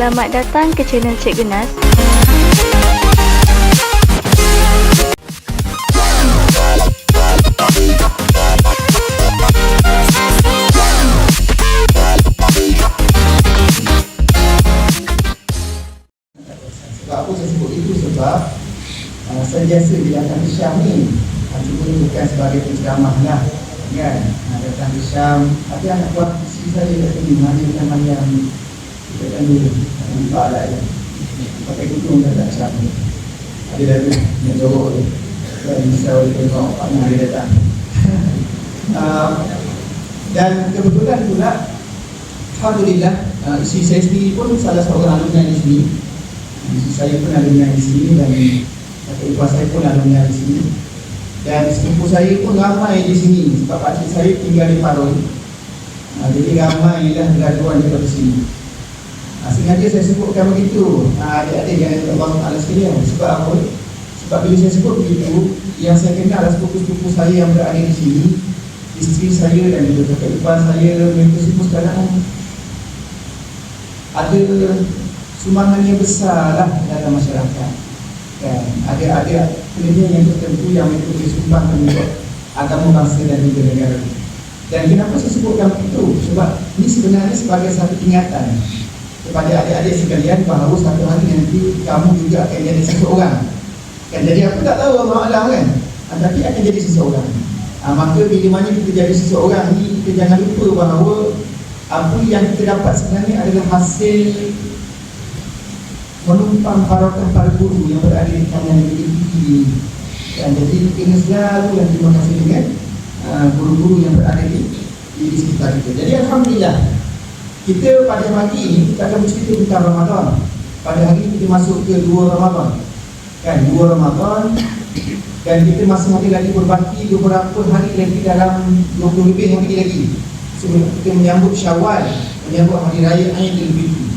Selamat datang ke channel Cik Genas. Sebab apa saya sebut itu? Sebab saya biasa di datang ke Syam ni, cuma ni bukan sebagai penceramah lah, kan? Datang ke Syam, ada anak buah isteri saya kat sini, mana yang kita kan dulu nampak lah ya, pakai kudung dah tak Syam ni, ada dah yang jorok tu kan, misal dia tengok partner dia datang. Dan kebetulan pula, alhamdulillah, isteri saya sendiri pun salah seorang alumni di sini. Isteri saya pun alumni di sini dan kakak ipar saya pun alumni di sini. Dan sepupu saya pun ramai di sini sebab pakcik saya tinggal di Parun. Jadi ramai lah graduan daripada sini. Sengaja saya sebutkan begitu, adik-adik yang Allah Ta'ala sekalian. Sebab apa? Sebab bila saya sebut begitu, yang saya kenal adalah sepupu-sepupu saya yang berada di sini, isteri saya dan juga kakak ipar saya. Mereka semua sekarang ada sumbangan yang besar lah dalam masyarakat, kan? Ada pendidikan yang tertentu yang mereka boleh sumbangkan untuk agama bangsa dan juga negara. Dan kenapa saya sebutkan itu? Sebab ini sebenarnya sebagai satu ingatan kepada adik-adik sekalian bahawa satu hari nanti kamu juga akan jadi seseorang, kan? Jadi aku tak tahu Allah Alam, kan? Tapi akan jadi seseorang. Maka bila mana kita jadi seseorang ni, kita jangan lupa bahawa apa yang kita dapat sebenarnya adalah hasil menumpang para guru yang berada di kalangan ini. Dan jadi kena selalu yang terima kasih dengan guru-guru yang berada di sekitar kita. Jadi alhamdulillah, kita pada pagi ini kita akan bercerita tentang Ramadan. Pada hari ini kita masuk ke 2 Ramadan, kan? 2 Ramadan, dan kita masih ada lagi berbaki beberapa hari lagi, dalam 20 lebih hari lagi sebelum kita menyambut Syawal, menyambut hari raya Aidilfitri.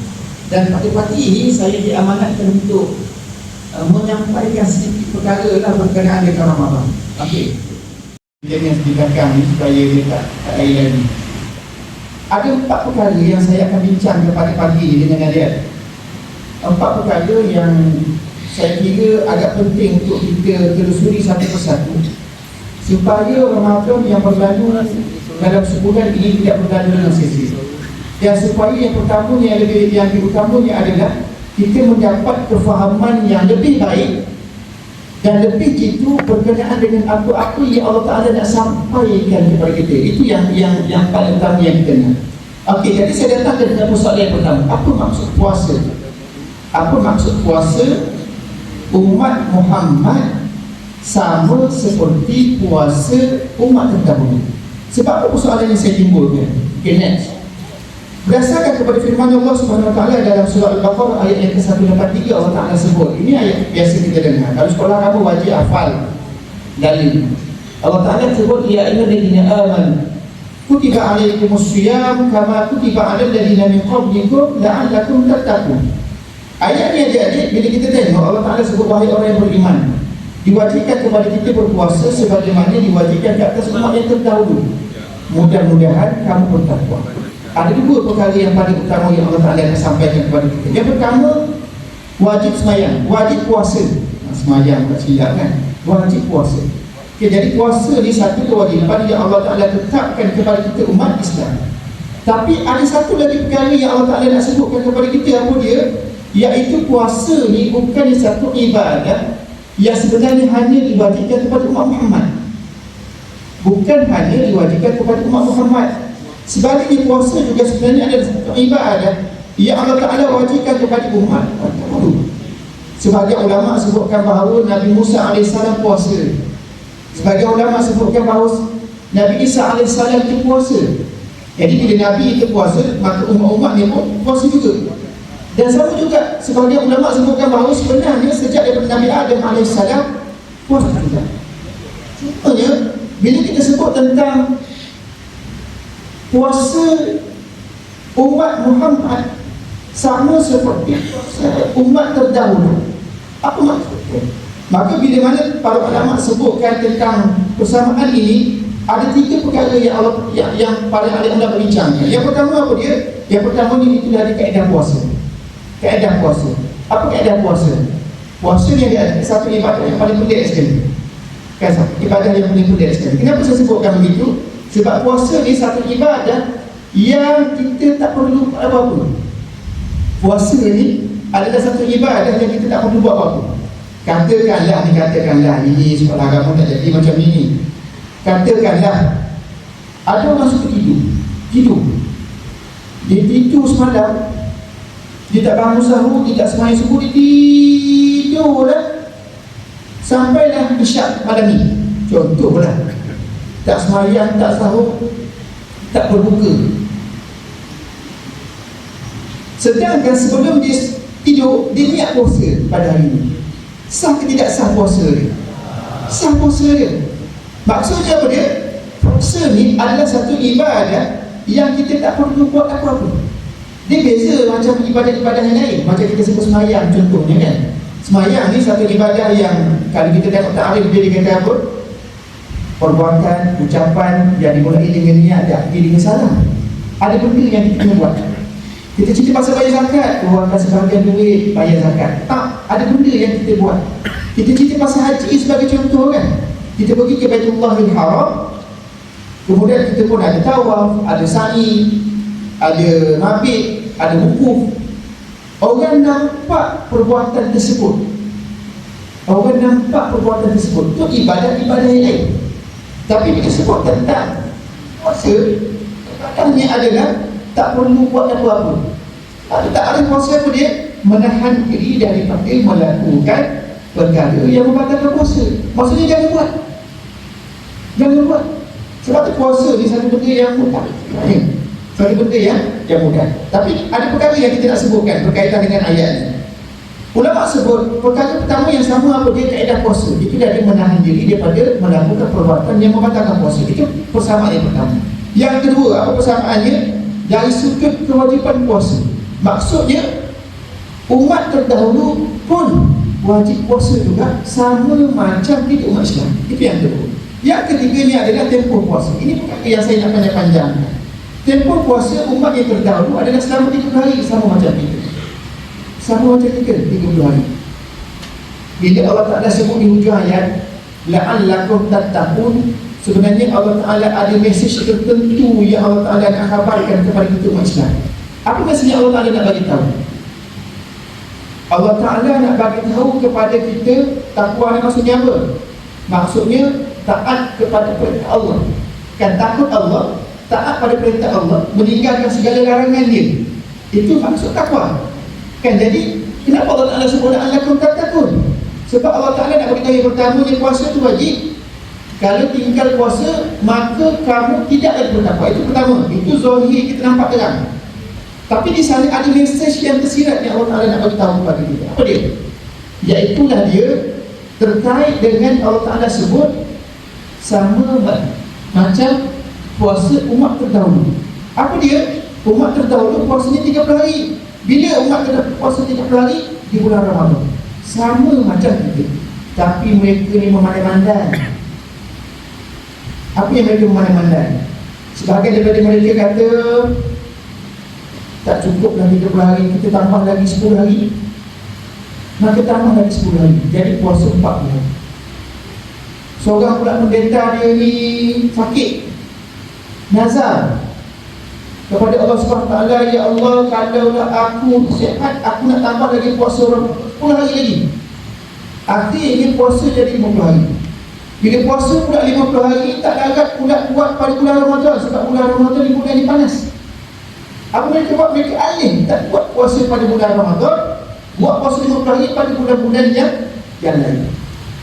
Dan pada pagi ini saya diamanatkan untuk menyampaikan sedikit perkara lah berkenaan dengan Ramadan. Okey. Jadi yang sedikatkan ni supaya dia tak lain lagi. Ada 4 perkara yang saya akan bincang pada pagi ini dengan adik. 4 perkara yang saya kira agak penting untuk kita telusuri satu persatu supaya Ramadan yang berlalu dalam sebulan ini tidak berlalu dengan sia-sia. Dan supaya yang pertamanya yang utamanya adalah kita mendapat kefahaman yang lebih baik dan lebih jitu berkenaan dengan apa-apa yang Allah Ta'ala nak sampaikan kepada kita. Itu yang paling utama yang kita nak. Okey, jadi saya datang dengan persoalan yang pertama. Apa maksud puasa? Apa maksud puasa? Umat Muhammad sama seperti puasa umat terdahulu. Sebab apa persoalan yang saya timbulkan? Okay, next. Berdasarkan kepada firman Allah Subhanahu Wa Taala dalam surah Al-Baqarah ayat yang ke-183, Allah Ta'ala sebut, ini ayat biasa kita dengar. Kalau sekolah kamu wajib hafal dalil. Allah Ta'ala sebut, ya ayyuhallazina amanu kutiba alaikumusiyam kama kutiba alal ladzina min qablikum la'allakum tattaqun. Ayat ni adik-adik, bila kita tengok Allah Ta'ala sebut, wahai orang yang beriman, diwajibkan kepada kita berpuasa sebagaimana diwajibkan ke atas umat yang terdahulu. Mudah-mudahan kamu bertakwa. Ada 2 perkara yang paling utama yang Allah Ta'ala akan sampaikan kepada kita. Yang pertama, wajib semayang, wajib puasa. Semayang tak silap, kan? Wajib puasa. Okay, jadi puasa ni satu kewajipan yang Allah Ta'ala tetapkan kepada kita umat Islam. Tapi ada satu lagi perkara yang Allah Ta'ala nak sebutkan kepada kita, apa dia? Iaitu puasa ni bukan satu ibadah yang sebenarnya hanya diwajibkan kepada umat Muhammad. Bukan hanya diwajibkan kepada umat Muhammad. Sebaliknya puasa juga sebenarnya adalah satu ibadah yang Allah Ta'ala wajibkan kepada umat. Sebagai ulama sebutkan bahawa Nabi Musa AS puasa. Sebagai ulama sebutkan bahawa Nabi Isa AS itu puasa. Jadi bila Nabi itu puasa, maka umat-umatnya pun puasa juga. Dan sama juga sebagai ulama sebutkan bahawa sebenarnya sejak daripada Nabi Adam AS puasa juga. Contohnya, bila kita sebut tentang puasa umat Muhammad sama seperti umat terdahulu, apa maksudnya? Maka bila mana para ulama sebutkan tentang persamaan ini, ada 3 perkara yang paling ada ulama bincangkan. Yang pertama apa dia? Yang pertama ini itulah kaedah puasa. Kaedah puasa. Apa kaedah puasa? Puasa ni ada satu ibadah yang paling pelik sekali. Kan, ibadah yang paling pelik sekali. Kenapa saya sebutkan begitu? Sebab puasa ni satu ibadah yang kita tak perlu buat apa-apa. Puasa ni adalah satu ibadah yang kita tak perlu buat apa-apa. Katakanlah ini sekolah agama tak jadi macam ini. Katakanlah ada orang suka tidur. Dia tidur semalam, dia tak bangun sahur, dia tak sembahyang subuh, dia tidur lah sampailah isyak malam ni. Contohlah, tak sembahyang, tak sahur, tak berbuka. Sedangkan sebelum dia tidur, dia niat puasa pada hari ini. Sah ke tidak sah puasa dia? Sah puasa dia. Maksudnya apa dia? Puasa ni adalah satu ibadah yang kita tak perlu buat apa-apa. Dia beza macam ibadah-ibadah yang lain. Macam kita sebut semayang contohnya kan. Semayang ni satu ibadah yang kalau kita tengok ta'arif dia kata apa? Perbuatan, ucapan yang dimulai dengan niat dan akhiri dengan salam. Ada benda yang kita kena buat. Kita cerita pasal bayar zakat, keluarkan sebahagian duit, bayar zakat. Tak, ada benda yang kita buat. Kita cerita pasal haji sebagai contoh kan. Kita pergi ke Baitullahil Haram, kemudian kita pun ada tawaf, ada sa'i, ada mabit, ada wukuf. Orang nampak perbuatan tersebut. Itu ibadah-ibadah yang lain. Tapi bila sebut tentang puasa, ibadahnya adalah tak perlu buat apa-apa. Tak ada puasa apa dia? Menahan diri daripada melakukan perkara yang membatalkan puasa. Maksudnya jangan buat. Sebab tu puasa ni satu benda yang mudah. Satu benda yang mudah. Tapi ada perkara yang kita nak sebutkan berkaitan dengan ayat ni. Ulama sebut perkara pertama yang sama apa dia kaedah puasa. Itu dia menahan diri daripada melakukan perbuatan yang membatalkan puasa. Itu persamaan yang pertama. Yang kedua, apa persamaannya? Dari sudut kewajipan puasa. Maksudnya umat terdahulu pun wajib puasa juga sama macam kita umat Islam. Itu yang kedua. Yang ketiganya adalah tempoh puasa. Ini bukan yang saya nak panjang-panjangkan. Tempoh puasa umat yang terdahulu adalah selama 30 hari sama macam kita. Sama macam kita 30 hari. Bila Allah Ta'ala sebut di hujung ayat la'allakum tattaqun, sebenarnya Allah Ta'ala ada mesej tertentu yang Allah Ta'ala nak khabarkan kepada kita umat Islam. Apa mesej Allah Ta'ala nak bagi tahu? Allah Ta'ala nak bagi tahu kepada kita takwa ni maksudnya apa? Maksudnya taat kepada perintah Allah. Kan takut Allah, taat pada perintah Allah, meninggalkan segala larangan dia. Itu maksud takwa. Kan jadi kenapa Allah Ta'ala sebut la'allakum tattaqun? Sebab Allah Ta'ala nak beritahu yang pertama, yang puasa itu wajib. Kalau tinggal puasa, maka kamu tidak lagi bertakwa. Itu pertama. Itu zahir kita nampak terang. Tapi di sana ada mesej yang tersirat yang Allah Ta'ala nak beritahu kepada kita. Apa dia? Iaitulah dia terkait dengan Allah Ta'ala sebut sama macam puasa umat terdahulu. Apa dia? Umat terdahulu puasanya 30 hari. Bila umat terdahulu puasa 30 hari? Di bulan Ramadan. Sama macam kita. Tapi mereka ni memandai-mandai. Apa yang mereka memandai-mandai? Sebahagian daripada mereka kata tak cukup lagi 30 hari, kita tambah lagi 10 hari. Maka tambah lagi 10 hari. Jadi puasa 40 hari. Seorang pula pendeta dia ni sakit, nazar kepada Allah SWT, ya Allah, kalaulah aku sihat, aku nak tambah lagi puasa 10 hari lagi. Akhirnya puasa jadi 50 hari. Bila puasa pula 50 hari, tak larat pula buat pada bulan Ramadan. Sebab bulan Ramadan ni bulan yang panas. Apa mereka buat? Mereka alih, tak buat puasa pada bulan Ramadan, buat puasa 50 hari pada bulan-bulan yang lain.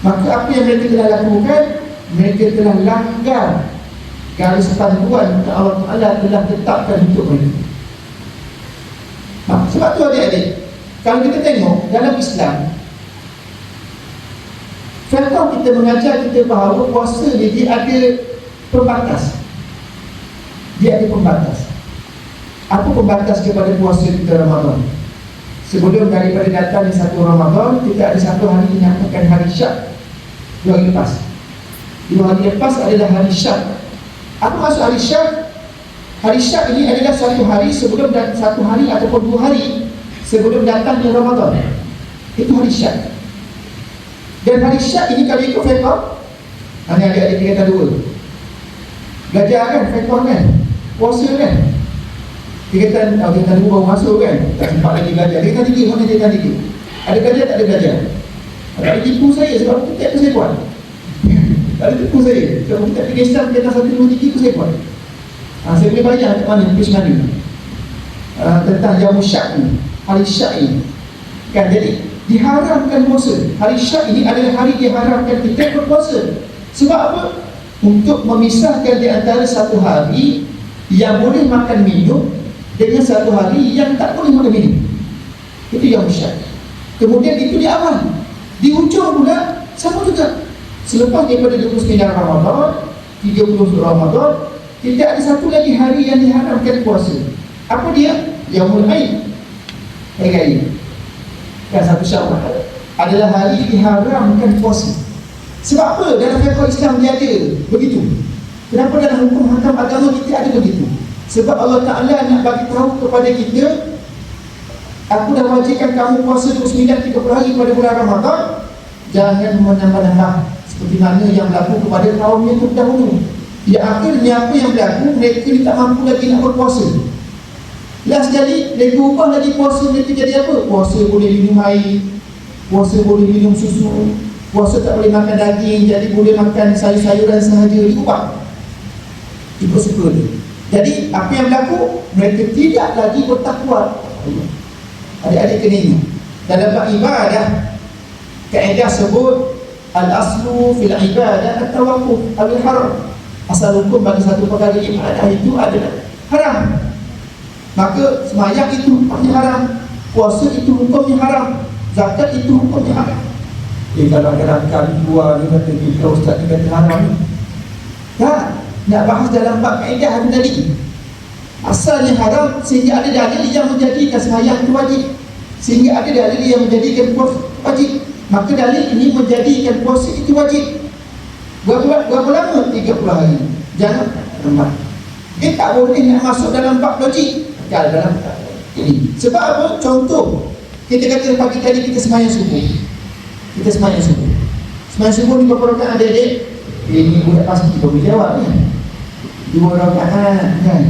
Maka apa yang mereka telah lakukan? Mereka telah langgar garis panduan yang Allah Ta'ala telah tetapkan untuk mereka. Sebab tu adik-adik, kalau kita tengok dalam Islam, contoh kita mengajar kita bahawa puasa ni dia ada pembatas. Dia ada pembatas. Apa pembatas kepada puasa kita Ramadan? Sebelum daripada datang di satu Ramadan, kita ada satu hari dinamakan hari Syak. 2 hari lepas. 2 hari lepas adalah hari Syak. Apa maksud hari Syak? Hari Syak ini adalah satu hari sebelum dan satu hari ataupun 2 hari sebelum datangnya Ramadan. Itu hari Syak. Dan hari Syak ini kalau ikut fiqh, hanya adik-adik tingkatan 2 belajar kan, fiqh kan, puasa kan, tingkatan 2 baru masuk kan, tak sempat lagi belajar. Tingkatan 3, mana tingkatan 3? Ada belajar, tak ada belajar. Tak ada tipu saya sebab kita apa saya buat. Tak ada tipu saya sebab kita pergi Islam tingkatan 1, 2, 3 itu saya buat. Saya boleh bayar kat mana, pergi mana tentang Yaumul Syak ni, hari Syak ni kan. Jadi diharamkan puasa. Hari Syak ini adalah hari diharamkan kita berpuasa. Sebab apa? Untuk memisahkan di antara satu hari yang boleh makan minum dengan satu hari yang tak boleh makan minum. Itu yang Syak. Kemudian itu di awal, di ujung pula sama juga. Selepas daripada 29 Ramadan, 30 Ramadan, tidak ada satu lagi hari yang diharamkan puasa. Apa dia? Yaumul Aid, hari raya. Dan 1 Syawal adalah hari diharamkan puasa. Sebab apa? Dalam fiqh Islam dia ada begitu. Kenapa dalam hukum hakam agama kita ada begitu? Sebab Allah Ta'ala nak bagi tahu kepada kita, aku dah wajibkan kamu puasa 29-30 hari pada bulan Ramadan. Jangan menambah-nambah seperti mana yang berlaku kepada kaum yang terdahulu. Ya, akhirnya apa yang berlaku? Mereka ni tak mampu lagi nak berpuasa. Last jadi, mereka ubah lagi puasa mereka jadi apa? Puasa boleh minum air, puasa boleh minum susu, puasa tak boleh makan daging, jadi boleh makan sayur-sayuran sahaja. Diubah, ikut suka dia. Jadi apa yang berlaku? Mereka tidak lagi bertakwa. Adik-adik kena ingat, dalam bab ibadah, kaedah sebut al-aslu fil ibadah at-tawaqquf al-haram. Asal hukum bagi satu perkara ibadah itu adalah haram. Maka sembahyang itu hukumnya haram, puasa itu hukumnya haram, zakat itu hukumnya haram. Kalau ada rangka dua, dia kata kita ustaz dia kata haram. Tak, nak bahas dalam bab kaedah hari tadi. Asalnya haram sehingga ada dalil yang menjadikan sembahyang itu wajib, sehingga ada dalil yang menjadikan puasa wajib. Maka dalil ini menjadikan puasa itu wajib. Berapa lama? 30 hari. Jangan lembat. Dia tak boleh nak masuk dalam bab logik. Dalam ini. Sebab apa? Contoh, kita kata pagi tadi kita sembahyang subuh. Kita sembahyang subuh. Sembahyang subuh ni berapa rakaat adik-adik? Ini budak pasti kita boleh jawab kan? 2 rakaat kan?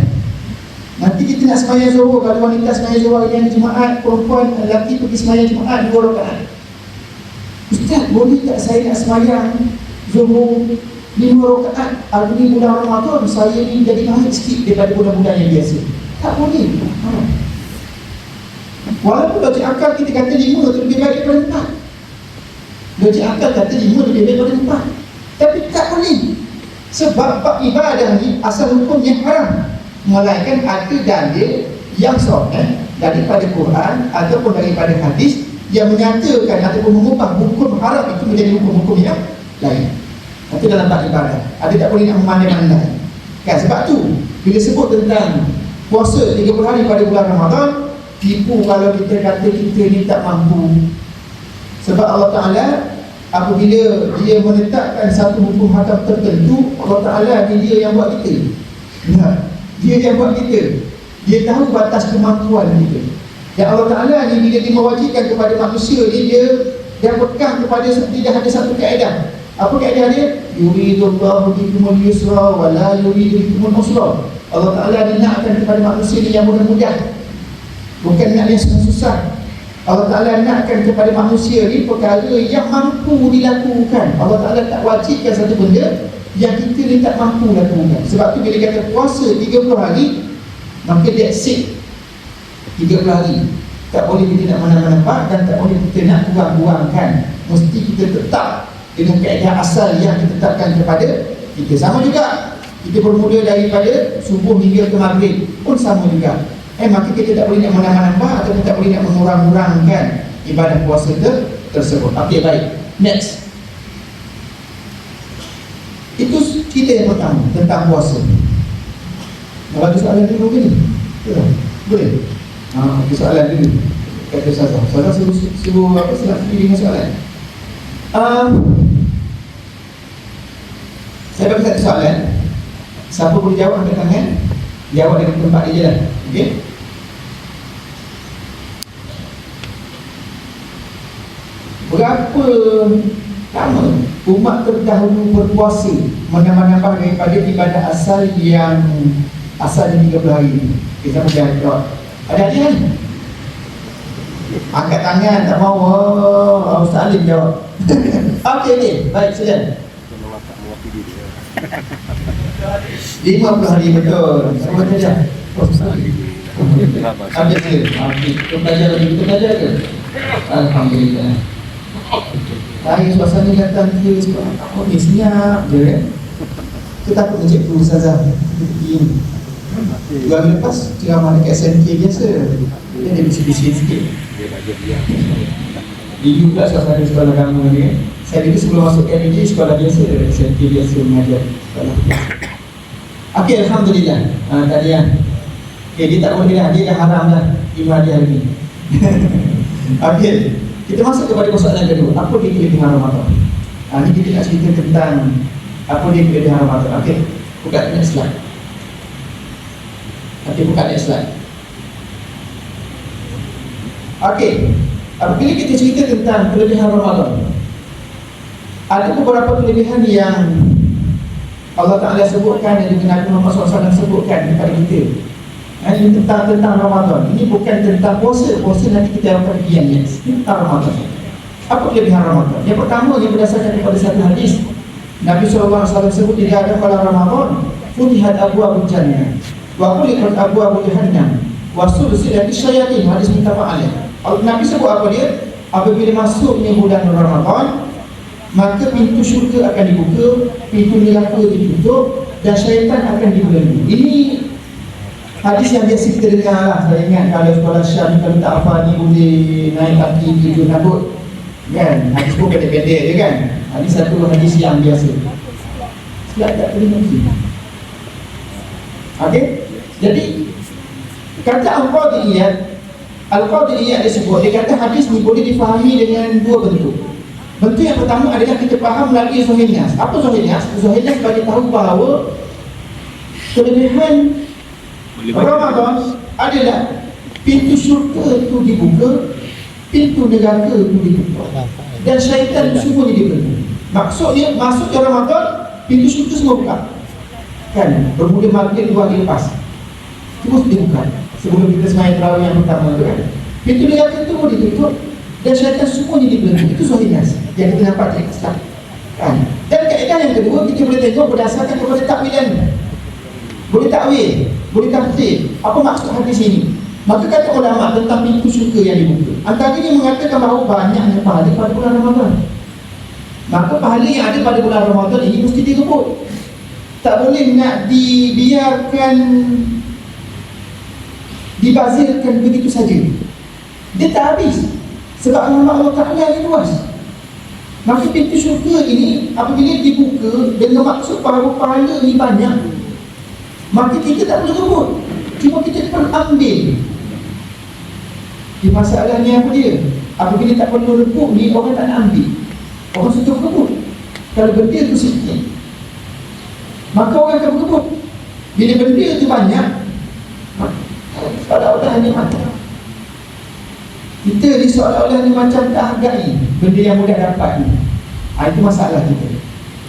Nanti kita nak sembahyang zuhur, kalau wanita sembahyang zuhur yang Jumaat, perempuan lelaki pergi sembahyang Jumaat 2 rakaat. Ustaz, boleh tak saya nak sembahyang zuhur 5 rakaat? Hari ni bulan Ramadan, saya ni jadi baik sikit daripada bulan-bulan yang biasa. Tak boleh. Walaupun logik akal kita kata 5 itu lebih baik daripada 4. Logik akal kata 5 lebih baik daripada 4. Tapi tak boleh. Sebab bab ibadah ni asal hukumnya haram, melainkan ada dalil yang sahih daripada Quran ataupun daripada hadis yang menyatakan ataupun mengubah hukum haram itu menjadi hukum-hukum yang lain. Itu dalam bab ibadah. Ada tak boleh nak memandai-mandai. Kan, sebab tu bila sebut tentang puasa 30 hari pada bulan Ramadan, tipu kalau kita kata kita ni tak mampu. Sebab Allah Ta'ala apabila dia menetapkan satu hukum hakam tertentu, Allah Ta'ala ni dia yang buat kita. Nah, dia yang buat kita. Dia tahu batas kemampuan kita. Dan Allah Ta'ala ni bila dia mewajibkan kepada manusia ni, dia pegang kepada tidak ada satu kaedah. Apa kaedah dia? Yuridullahu bikumul yusra wa la yuridu bikumul usra. Allah Ta'ala nakkan kepada manusia ni yang mudah-mudah, bukan nak yang susah-susah. Allah Ta'ala nakkan kepada manusia ni perkara yang mampu dilakukan. Allah Ta'ala tak wajibkan satu benda yang kita ni tak mampu lakukan. Sebab tu bila kata puasa 30 hari, maka dia exceed 30 hari. Tak boleh kita nak menambah-nambah dan tak boleh kita nak kurang-kurangkan. Mesti kita tetap dengan kaedah asal yang ditetapkan kepada kita. Sama juga kita bermula daripada subuh hingga ke maghrib pun sama juga. Maka kita tak boleh nak menambah-nambah ataupun tak boleh nak mengurang-urangkan ibadah puasa tersebut. Okey, baik. Next. Itu kita yang pertama tentang puasa. Nak bagi soalan dulu ke ni? Boleh? Bagi soalan dulu. Kata Ustazah. Ustazah suruh apa? Silap pilih dengan soalan. Saya bagi satu soalan. Siapa boleh jawab angkat tangan? Jawab dari tempat dia je lah. Okey? Berapa lama umat terdahulu berpuasa menambah-nambah daripada ibadah asal yang asalnya 30 hari. Kita berjawab. Ada kan? Angkat tangan tak mau. Ustaz Alim jawab. Okey, baik silakan. 50 hari betul. Sama saja. Ada ke? Kita belajar lagi, kita belajar ke? Alhamdulillah. Saya suasana datang ke sekolah. Oh, ni senyap je kan? Kita takut mencik tu Ustazah. Begini. 2 hari lepas, ceramah dekat SNK biasa. Dia ada bisik-bisik sikit. Dia juga suasana sekolah kamu ni kan? Saya dulu sebelum masuk KMJ, sekolah biasa. SNK biasa mengajar sekolah biasa. Okey, Alhamdulillah. Tadi yang dia tak boleh dah, dia dah haram dah 5 hari hari ni. Okey, kita masuk kepada persoalan kedua. Apa dia kelebihan Ramadan? Ni kita nak cerita tentang apa dia kelebihan Ramadan. Okey, buka next slide. Okey, buka next slide. Okey, apabila kita cerita tentang kelebihan Ramadan, ada beberapa kelebihan yang Allah Ta'ala sebutkan dan juga Nabi Muhammad SAW sebutkan kepada kita. Ini tentang Ramadan. Ini bukan tentang puasa. Puasa nanti kita akan pergi yang next. Ini tentang Ramadan. Apa kelebihan Ramadan? Yang pertama, yang berdasarkan daripada satu hadis, Nabi SAW sebut di hadapan malam Ramadan, futihat abwaabul jannah wa ghuliqat abwaabul jahannam wa sulsilat syayatin. Hadis muttafaq alaih. Nabi sebut apa dia? Apabila masuknya bulan Ramadan, maka pintu syurga akan dibuka, pintu neraka ditutup dan syaitan akan dibelenggu. Ini hadis yang biasa kita dengar lah. Saya ingat kalau sekolah Syam, kalau tak hafal ni boleh naik kaki tujuh nabut kan? Hadis pun pendek-pendek je kan? Hadis satu hadis yang biasa. Silap tak terima lagi. Okey? Jadi kata Al-Qadiriyah dia sebut, dia kata hadis ni boleh difahami dengan dua bentuk. Bentuk yang pertama adalah kita faham melalui Zuhir Nas. Apa Zuhir Nas? Zuhir Nas bagi tahu bahawa kelebihan Ramadan adalah pintu syurga itu dibuka, pintu neraka itu ditutup dan syaitan semua dibelenggu. Maksudnya masuk ke Ramadan, pintu syurga semua buka kan? Bermula maghrib 2 hari lepas terus dibuka sebelum kita sembahyang tarawih yang pertama tu kan? Pintu neraka itu pun ditutup dan syaitan semuanya dibelenggu. Itu Zuhir Nas yang kita nampak di Islam kan? Dan kaedah yang kedua, kita boleh tengok berdasarkan kepada takwilan. Boleh takwil, boleh tafsir apa maksud hadis ini. Maka kata ulama tentang pintu syurga yang dibuka, antaranya mengatakan bahawa banyaknya pahala pada bulan Ramadan. Maka pahala yang ada pada bulan Ramadan ini mesti direbut. Tak boleh nak dibiarkan dibazirkan begitu saja. Dia tak habis. Sebab Allah Ta'ala yang luas. Maka pintu syurga ini apabila dibuka dengan maksud bahawa pahala ni banyak, maka kita tak boleh rebut. Cuma kita perlu ambil. Di masalahnya apa dia? Apabila tak perlu rebut ni, orang tak nak ambil. Orang suka rebut. Kalau benda tu sikit, maka orang akan berebut. Bila benda tu banyak, seolah-olah hanya macam kita ni seolah-olah ni macam tak hargai benda yang mudah dapat ni. Itu masalah kita.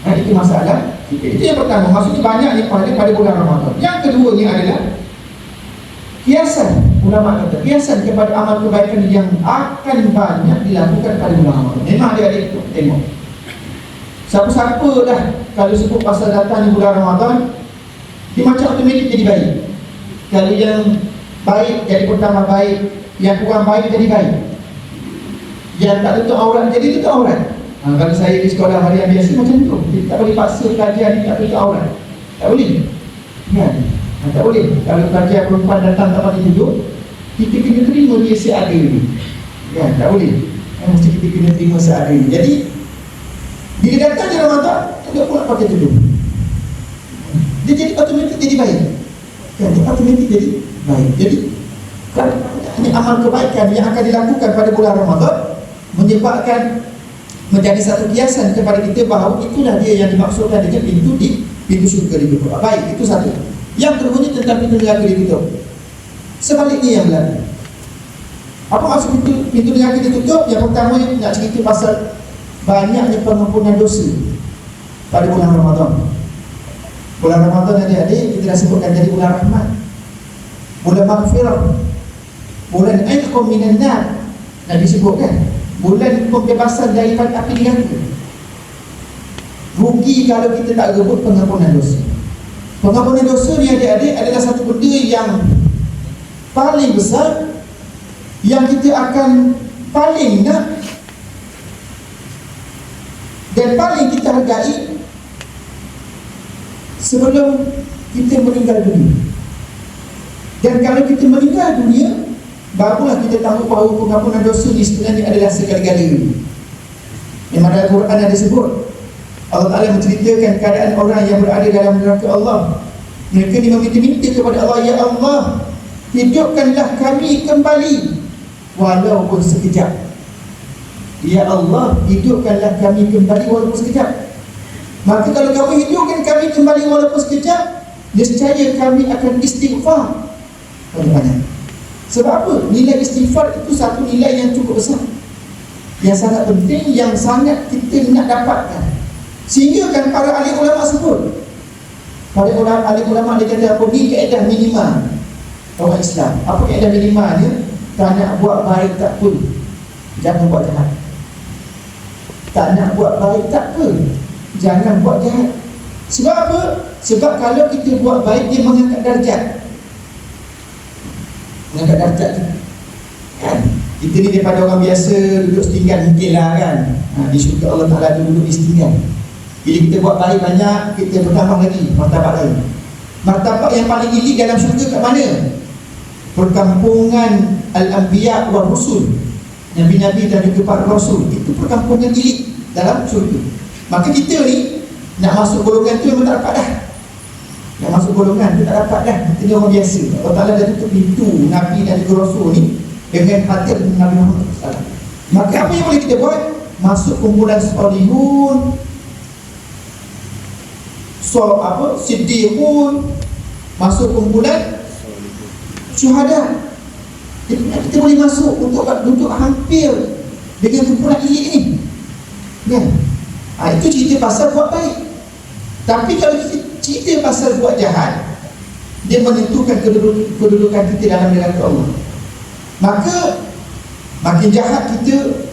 Itu masalah kita. Itu yang pertama. Maksudnya banyak ni pada bulan Ramadan. Yang kedua ni adalah kiasan. Ulama kata kiasan kepada amal kebaikan yang akan banyak dilakukan pada bulan Ramadan. Memang adik-adik tengok, siapa-siapa dah kalau sebut pasal datang bulan Ramadan, dia macam automatik jadi baik. Kalau yang baik jadi pertama baik, yang kurang baik jadi baik, yang tak tutup aurat jadi tutup aurat. Kalau saya di sekolah harian biasa macam tu, kita tak boleh paksa pelajar ni tak tutup aurat. Tak boleh kan? Tak boleh. Kalau pelajar perempuan datang tak pakai tudung, kita kena terima dia seada ni kan? Tak boleh. Mesti kita kena terima seada ni. Jadi bila datang di Ramadan, tak pula pakai tudung, dia jadi automatik jadi baik kan? Dia automatik jadi baik. Jadi kalau ini amal kebaikan yang akan dilakukan pada bulan Ramadan menyebabkan menjadi satu kiasan kepada kita bahawa itulah dia yang dimaksudkan dengan pintu syurga ditutup. Baik, itu satu. Yang keduanya tentang pintu neraka ditutup. Sebaliknya yang berlaku, Apa maksud pintu neraka ditutup? Yang pertama nak cerita pasal banyaknya pengampunan dosa pada bulan Ramadan. Bulan Ramadan adik-adik kita dah sebutkan jadi bulan rahmat, bulan maghfirah, bulan aitqum minan nar. Nabi sebutkan bulan pembebasan daripada api neraka. Rugi kalau kita tak rebut pengampunan dosa. Pengampunan dosa ni adik-adik adalah satu benda yang paling besar, yang kita akan paling nak dan paling kita hargai sebelum kita meninggal dunia. Dan kalau kita meninggal dunia, barulah kita tahu bahawa pengampunan dosa ni sebenarnya adalah segala-galanya. Memang dalam Quran ada sebut, Allah Ta'ala menceritakan keadaan orang yang berada dalam neraka Allah. Mereka ni meminta-minta kepada Allah, ya Allah, hidupkanlah kami kembali walaupun sekejap. Ya Allah, hidupkanlah kami kembali walaupun sekejap. Maka kalau kamu hidupkan kami kembali walaupun sekejap, nescaya kami akan istighfar banyak-banyak. Sebab apa? Nilai istighfar itu satu nilai yang cukup besar, yang sangat penting, yang sangat kita nak dapatkan. Sehingga kan para ahli ulama sebut, para ahli ulama dia kata apa? Ni kaedah minimal orang Islam. Apa kaedah minimalnya? Tak nak buat baik tak apa, jangan buat jahat. Tak nak buat baik tak apa, jangan buat jahat. Sebab apa? Sebab kalau kita buat baik, dia mengangkat darjat. Mengangkat darjat tu kan? Kita ni daripada orang biasa duduk setinggan mungkin lah kan, di syurga Allah Ta'ala duduk di setinggan. Bila kita buat baik banyak, kita bertambah lagi martabat lain. Martabat yang paling elok dalam syurga kat mana? Perkampungan Al-Anbiya wa Rusul, Nabi-Nabi dan juga para Rasul. Itu perkampungan elok dalam syurga. Maka kita ni nak masuk golongan tu memang tak dapat dah. Nak masuk golongan tu tak dapat dah. Kita ni orang biasa. Allah Ta'ala dah tutup pintu Nabi dan juga Rasul ni dengan hati Nabi Muhammad SAW. Maka apa yang boleh kita buat? Masuk kumpulan solihun, siddiqun, masuk kumpulan syuhada. Kita boleh masuk untuk duduk hampir dengan kumpulan elit ni kan? Itu cerita pasal buat baik. Tapi kalau kita cerita pasal buat jahat, dia menentukan kedudukan kita dalam neraka Allah. Maka makin jahat kita,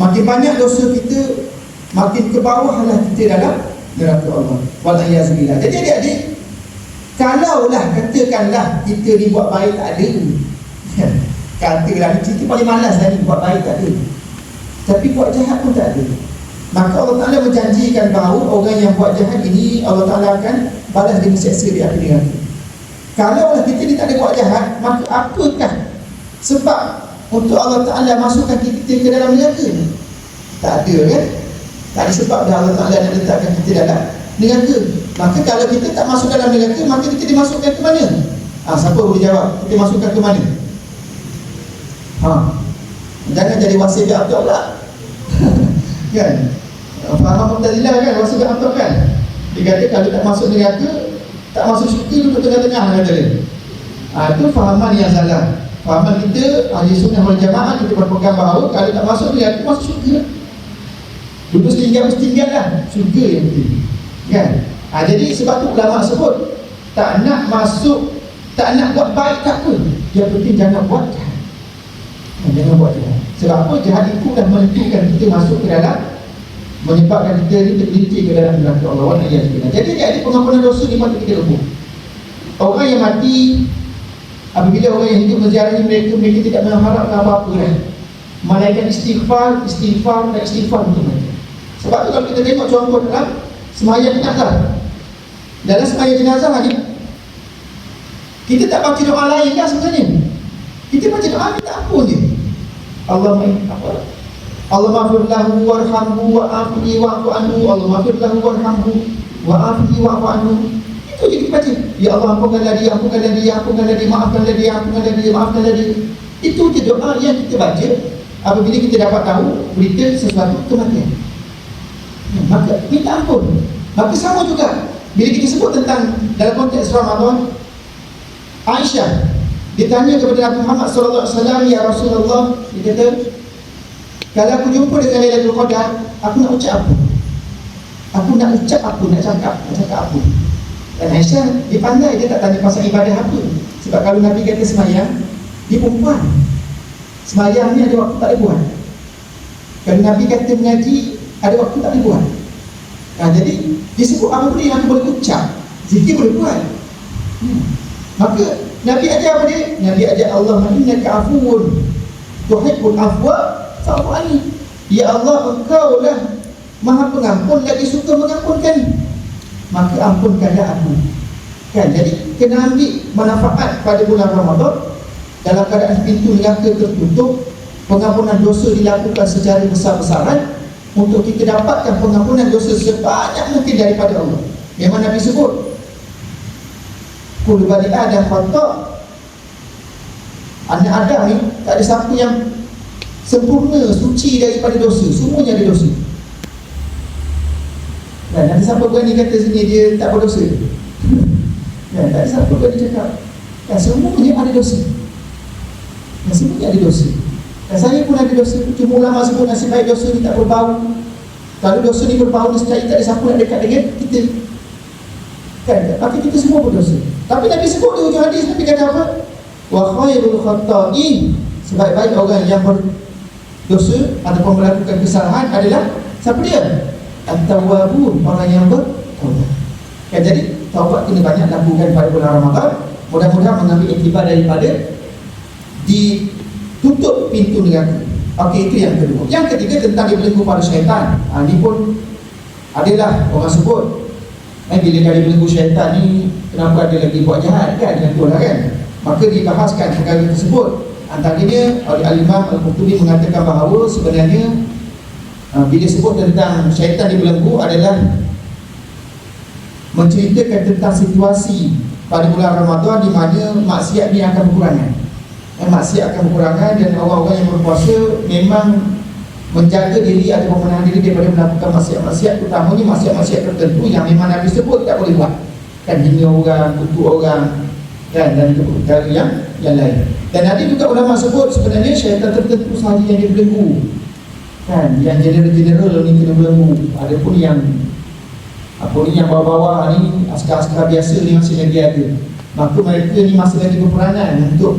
makin banyak dosa kita, makin ke bawahlah kita dalam neraka Allah. Walaiyazubillah. Jadi adik-adik, kalaulah katakanlah kita ni buat baik tak ada, katalah kita paling malas dah ni, buat baik tak ada, tapi buat jahat pun tak ada, maka Allah Ta'ala menjanjikan bahawa orang yang buat jahat ini Allah Ta'ala akan balas dengan seksa di akhir neraka. Kalaulah kita ni tak ada buat jahat, maka apakah sebab untuk Allah Ta'ala masukkan kita ke dalam neraka? Tak ada kan? Tak ada sebab dah Allah Ta'ala nak letakkan kita dalam neraka. Maka kalau kita tak masuk dalam neraka, maka kita dimasukkan ke mana? Siapa boleh jawab? Kita masukkan ke mana? Jangan jadi wasif bi abd pula. Kan? Faham Mu'tazilah kan? Wasif bi abd kan? Dia kata kalau tak masuk neraka, tak masuk syurga, duduk tengah-tengah kata dia. Itu fahaman yang salah. Fahaman kita ahli sunnah wal jamaah, kita berpegang bahawa kalau tak masuk neraka, masuk syurga. Duduk setinggal lah, syurga yang penting kan? Jadi sebab tu ulama sebut, tak nak masuk, tak nak buat baik tak apa, yang penting jangan buat jahat. Jangan buat jahat. Sebab apa? Jahat itu dah menentukan kita masuk ke dalam, menyebabkan kita ni tergelincir ke dalam neraka Allah. Jadi ada pengampunan dosa ni patut kita rebut. Orang yang mati, apabila orang yang hidup menziarahi mereka, mereka tidak mengharapkan apa-apa dah. Malaikat istighfar untuk mereka. Sebab tu kalau kita tengok contoh dalam sembahyang jenazah, dalam sembahyang jenazah ni, kita tak baca doa lain dah sebenarnya. Kita baca doa minta ampun je. Allah maghfir lahu warhamhu wa'afihi wa'fu anhu. Allah maghfir lahu warhamhu wa'afihi wa'fu anhu. Itu je kita baca. Ya Allah, ampunkanlah dia, ampunkanlah dia, ampunkanlah dia, maafkanlah dia, ampunkanlah dia, maafkanlah dia. Itu je doa yang kita baca apabila kita dapat tahu berita sesuatu kematian. Maka minta ampun. Maka sama juga bila kita sebut tentang dalam konteks Ramadan, Aisyah, dia Ditanya kepada Nabi Muhammad SAW, "Ya Rasulullah," dia kata, "kalau aku jumpa dengan Lailatul Qadar, aku nak ucap apa? Aku nak ucap apa? Nak cakap apa?" Dan Aisyah, dia pandai, dia tak tanya pasal ibadah apa. Sebab kalau Nabi kata semayang, dia perempuan, semayang ni ada waktu tak boleh buat. Kalau Nabi kata mengaji, ada waktu tak boleh buat. Jadi disebut apa benda yang aku boleh ucap, zikir boleh buat. Maka Nabi ajar apa dia? Nabi ajar, "Allahumma innaka afuwun tuhibbul afwa fa'fu anni." Ya Allah, Engkau lah Maha Pengampun, lagi suka mengampunkan, maka ampunkanlah aku. Kan, jadi kena ambil manfaat pada bulan Ramadan. Dalam keadaan pintu neraka tertutup, pengampunan dosa dilakukan secara besar-besaran untuk kita dapatkan pengampunan dosa sebanyak mungkin daripada Allah. Memang Nabi sebut, kullu bani Adam khata'. Anak Adam ni tak ada siapa yang sempurna, suci daripada dosa. Semuanya ada dosa. Dan ada siapa berani kata sini dia tak berdosa? Dan tak ada siapa berani cakap. Dan semuanya ada dosa. Dan semuanya ada dosa. Dan saya pun ada dosa. Cuma ulama sebut nasib baik dosa ni tak berbau. Kalau dosa ni berbau, nescaya tak ada siapa nak dekat dengan kita. Kan? Maka kita semua berdosa. Tapi Nabi sebut di hujung hadis, Nabi kata apa? Wa khairul khata'in, sebaik-baik orang yang berdosa ataupun melakukan kesalahan adalah siapa dia? At-tawwabun, orang yang bertaubat. Kan, jadi taubat kena banyak lakukan pada bulan Ramadan. Mudah-mudahan mengambil iktibar daripada ditutup pintu neraka. Okey, itu yang kedua. Yang ketiga tentang dibelenggu pada syaitan. Ini pun adalah orang sebut, bila dah dibelenggu syaitan ni, kenapa ada lagi buat jahat kan? Dengan tu lah kan. Maka dibahaskan perkara tersebut. Antaranya oleh Al-Imam Al-Qurtubi mengatakan bahawa sebenarnya bila sebut tentang syaitan dibelenggu adalah menceritakan tentang situasi pada bulan Ramadan di mana maksiat ni akan berkurangan. Maksiat akan berkurangan dan orang-orang yang berpuasa memang menjaga diri ataupun menahan diri daripada melakukan maksiat-maksiat, terutamanya maksiat-maksiat tertentu yang memang Nabi sebut tak boleh buat. Kan, hina orang, kutuk orang, kan, dan itu perkara yang lain. Dan ada juga ulama sebut sebenarnya syaitan tertentu sahaja yang dibelenggu. Kan, yang general-general ni kena belenggu. Ada pun yang yang bawah-bawah ni, askar-askar biasa ni masih lagi ada. Maka mereka ni masih lagi berperanan untuk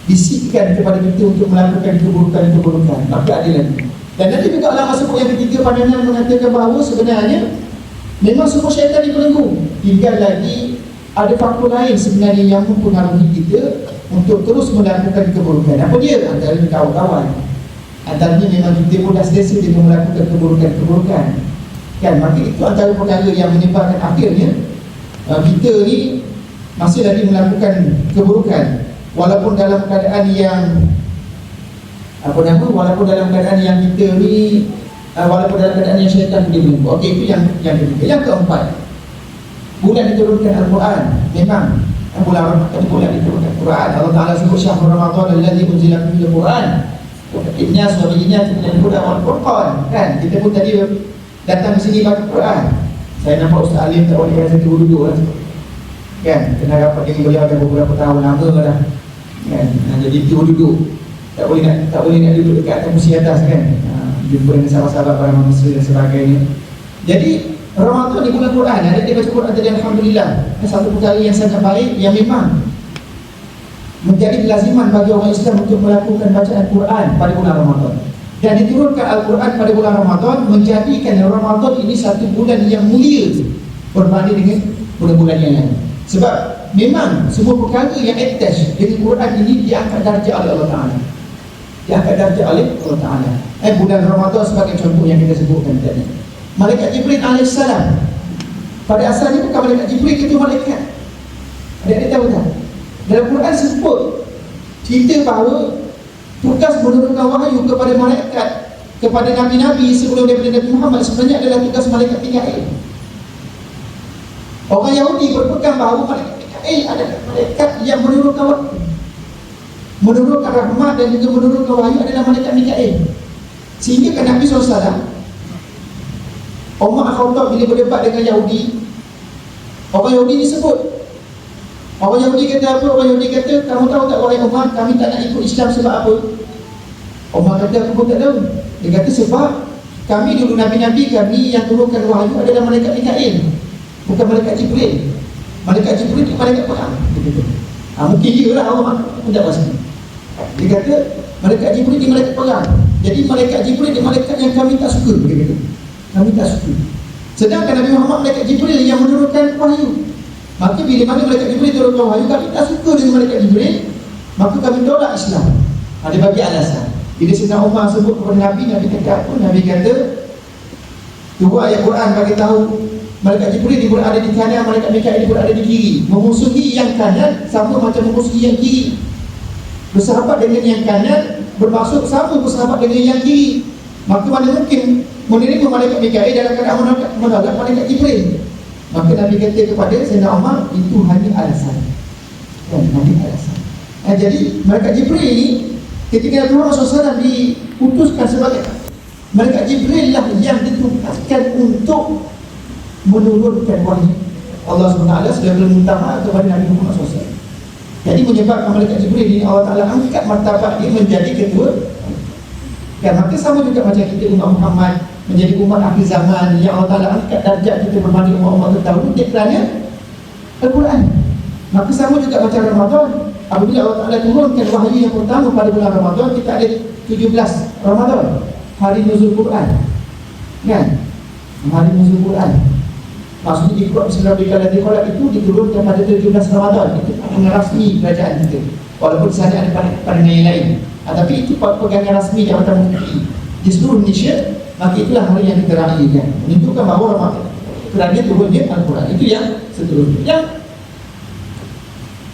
bisikkan kepada kita untuk melakukan keburukan-keburukan. Maka ada lagi. Dan ada juga ulama sebut yang ketiga, pandangan mengatakan bahawa sebenarnya memang semua syaitan dibelenggu. Tinggal lagi ada faktor lain sebenarnya yang mempengaruhi kita untuk terus melakukan keburukan. Apa dia? Antaranya kawan-kawan. Antaranya memang kita pun dah selesa dengan melakukan keburukan-keburukan. Kan, maka itu antara perkara yang menyebabkan akhirnya kita ni masih lagi melakukan keburukan. Walaupun dalam keadaan yang walaupun dalam keadaan yang kita ni walaupun dalam keadaan yang syaitan dia belum. Okey, itu yang ketiga. Yang keempat, bulan diturunkan Al-Quran. Memang bulan Ramadan bulan diturunkan Al-Quran. Allah Ta'ala sebut syahrul Ramadan alladzi unzila fihi Al-Quran. Inna sunniyat min al-huda wal furqan. Kan, kita pun tadi datang ke sini baca Quran. Saya nampak Ustaz Alim tak boleh rasa duduk lah. Kan, kena rapat dengan beliau dah beberapa tahun lama dah. Kan, jadi duduk. Tak boleh nak duduk dekat atas kursi atas kan. Jumpa dengan sahabat-sahabat para manusia dan sebagainya. Jadi Ramadan di bulan Quran, ada dia baca Quran tadi, alhamdulillah. Satu perkara yang sangat baik yang memang menjadi laziman bagi orang Islam untuk melakukan bacaan Quran pada bulan Ramadan. Dan diturunkan Al-Quran pada bulan Ramadan menjadikan Ramadan ini satu bulan yang mulia berbanding dengan bulan-bulan yang lain. Sebab memang semua perkara yang attach dengan Quran ini diangkat darjah oleh Allah Ta'ala. Diangkat darjah oleh Allah Ta'ala. Bulan Ramadan sebagai contoh yang kita sebutkan tadi. Malaikat Jibril AS, pada asalnya bukan Malaikat Jibril, itu malaikat. Ada tahu tak? Dalam Quran sebut cerita bahawa tugas menurunkan wahyu kepada malaikat, kepada Nabi-Nabi sebelum daripada Nabi Muhammad sebenarnya adalah tugas malaikat Mikail. Orang Yahudi berpegang bahawa malaikat Mikail adalah malaikat yang menurunkan wahyu, menurunkan rahmat dan juga menurunkan wahyu adalah malaikat Mikail. Sehingga kan Nabi SAW, Umar Al-Khattab bila berdebat dengan Yahudi, orang Yahudi ni sebut Orang Yahudi kata apa? Orang Yahudi kata, kamu tahu tak wahai Umar, kami tak nak ikut Islam sebab apa? Umar kata, aku pun tak tahu. Dia kata sebab kami dulu Nabi-Nabi kami yang turunkan wahyu adalah malaikat Mikail, bukan malaikat Jibril. Malaikat Jibril itu malaikat perang. Mungkin dia lah orang tidak pasti. Dia kata malaikat Jibril ni malaikat perang. Jadi malaikat Jibril ni malaikat yang kami tak suka. Dia kata kami tak suka. Sedangkan Nabi Muhammad malaikat Jibril yang menurunkan wahyu. Maka bila mana malaikat Jibril turunkan wahyu, kami tak suka dengan malaikat Jibril, maka kami tolak Islam. Ada bagi alasan. Bila Sayyidina Umar sebut kepada Nabi, Nabi kata apa? Nabi kata dua ayat Quran bagi tahu malaikat Jibril berada di kanan, malaikat Mikail berada di kiri. Memusuhi yang kanan sama macam memusuhi yang kiri. Bersahabat dengan yang kanan bermaksud sama bersahabat dengan yang kiri. Maka mana mungkin menerima malaikat Mikail dalam keadaan menolak malaikat Jibril? Maka Nabi kata kepada Sayyidina Umar, itu hanya alasan. Hanya alasan. Jadi malaikat Jibril ini ketika Nabi Muhammad SAW diputuskan sebagai malaikat Jibril lah yang ditugaskan untuk menurunkan wahyu. Allah SWT sudah berminta kepada Nabi Muhammad SAW. Jadi menyebabkan malaikat Jibril ini Allah Ta'ala angkat martabat dia menjadi ketua. Dan maka sama juga macam kita umat Muhammad menjadi umat akhir zaman yang Allah Ta'ala angkat darjat kita berbanding umat-umat terdahulu dia kerana Al-Quran. Maka sama juga macam Ramadan. Apabila Allah Ta'ala turunkan wahyu yang pertama pada bulan Ramadan, kita ada 17 Ramadan, hari nuzul Quran, kan? Hari nuzul Quran maksudnya ikut Bismillahirrahmanirrahim itu diturunkan pada 17 Ramadan. Itu pandangan rasmi kerajaan kita, walaupun di sana ada pandangan yang lain. Tapi itu pegangan rasmi Jabatan Mufti di seluruh Indonesia. Maka itulah hari yang kita raihkan, menunjukkan bahawa Ramadan kerana turunnya Al-Quran. Itu yang seterusnya. Yang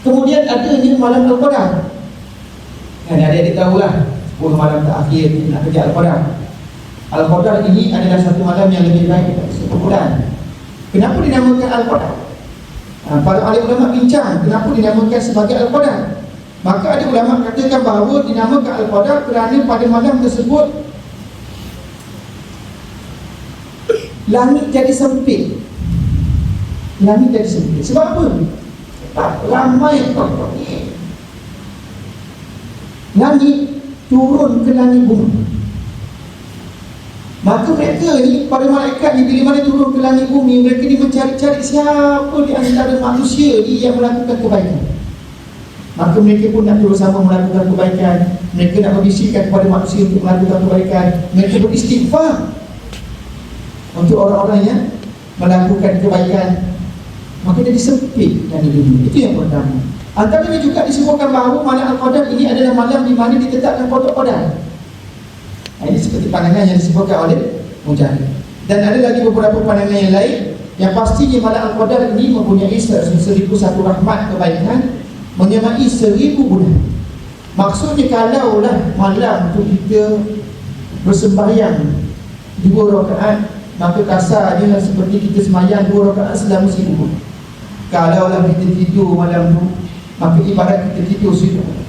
kemudian adanya malam Al-Qadar. Kan adik-adik tahulah 10 malam terakhir nak kerja Al-Qadar. Al-Qadar ini adalah satu malam yang lebih baik daripada satu bulan. Kenapa dinamakan Al-Qadar? Para ahli ulama bincang kenapa dinamakan sebagai Al-Qadar. Maka ada ulama katakan bahawa dinamakan Al-Qadar kerana pada malam tersebut langit jadi sempit. Langit jadi sempit. Sebab apa? Ramai langit turun ke langit bumi. Maka mereka ni, para malaikat ni bila mana turun ke langit bumi, mereka ni mencari-cari siapa di antara manusia ni yang melakukan kebaikan. Maka mereka pun nak bersama melakukan kebaikan. Mereka nak berbisikkan kepada manusia untuk melakukan kebaikan. Mereka beristighfar untuk orang-orang yang melakukan kebaikan. Maka jadi sempit dan dunia. Itu yang pertama. Antaranya juga disebutkan bahawa malam Al-Qadar ini adalah malam di mana ditetapkan Qada Qadar. Ini seperti pandangan yang disebutkan oleh Mujahid. Dan ada lagi beberapa pandangan yang lain yang pastinya malam Al-Qadar ini mempunyai 1001 rahmat kebaikan, menyamai 1000 bulan. Maksudnya kalaulah malam untuk kita bersembahyang 2 rakaat, maka kasarnya seperti kita semayang 2 rakaat selama 1000 bulan. Kalaulah kita tidur malam tu, maka ibarat kita tidur 1000 bulan.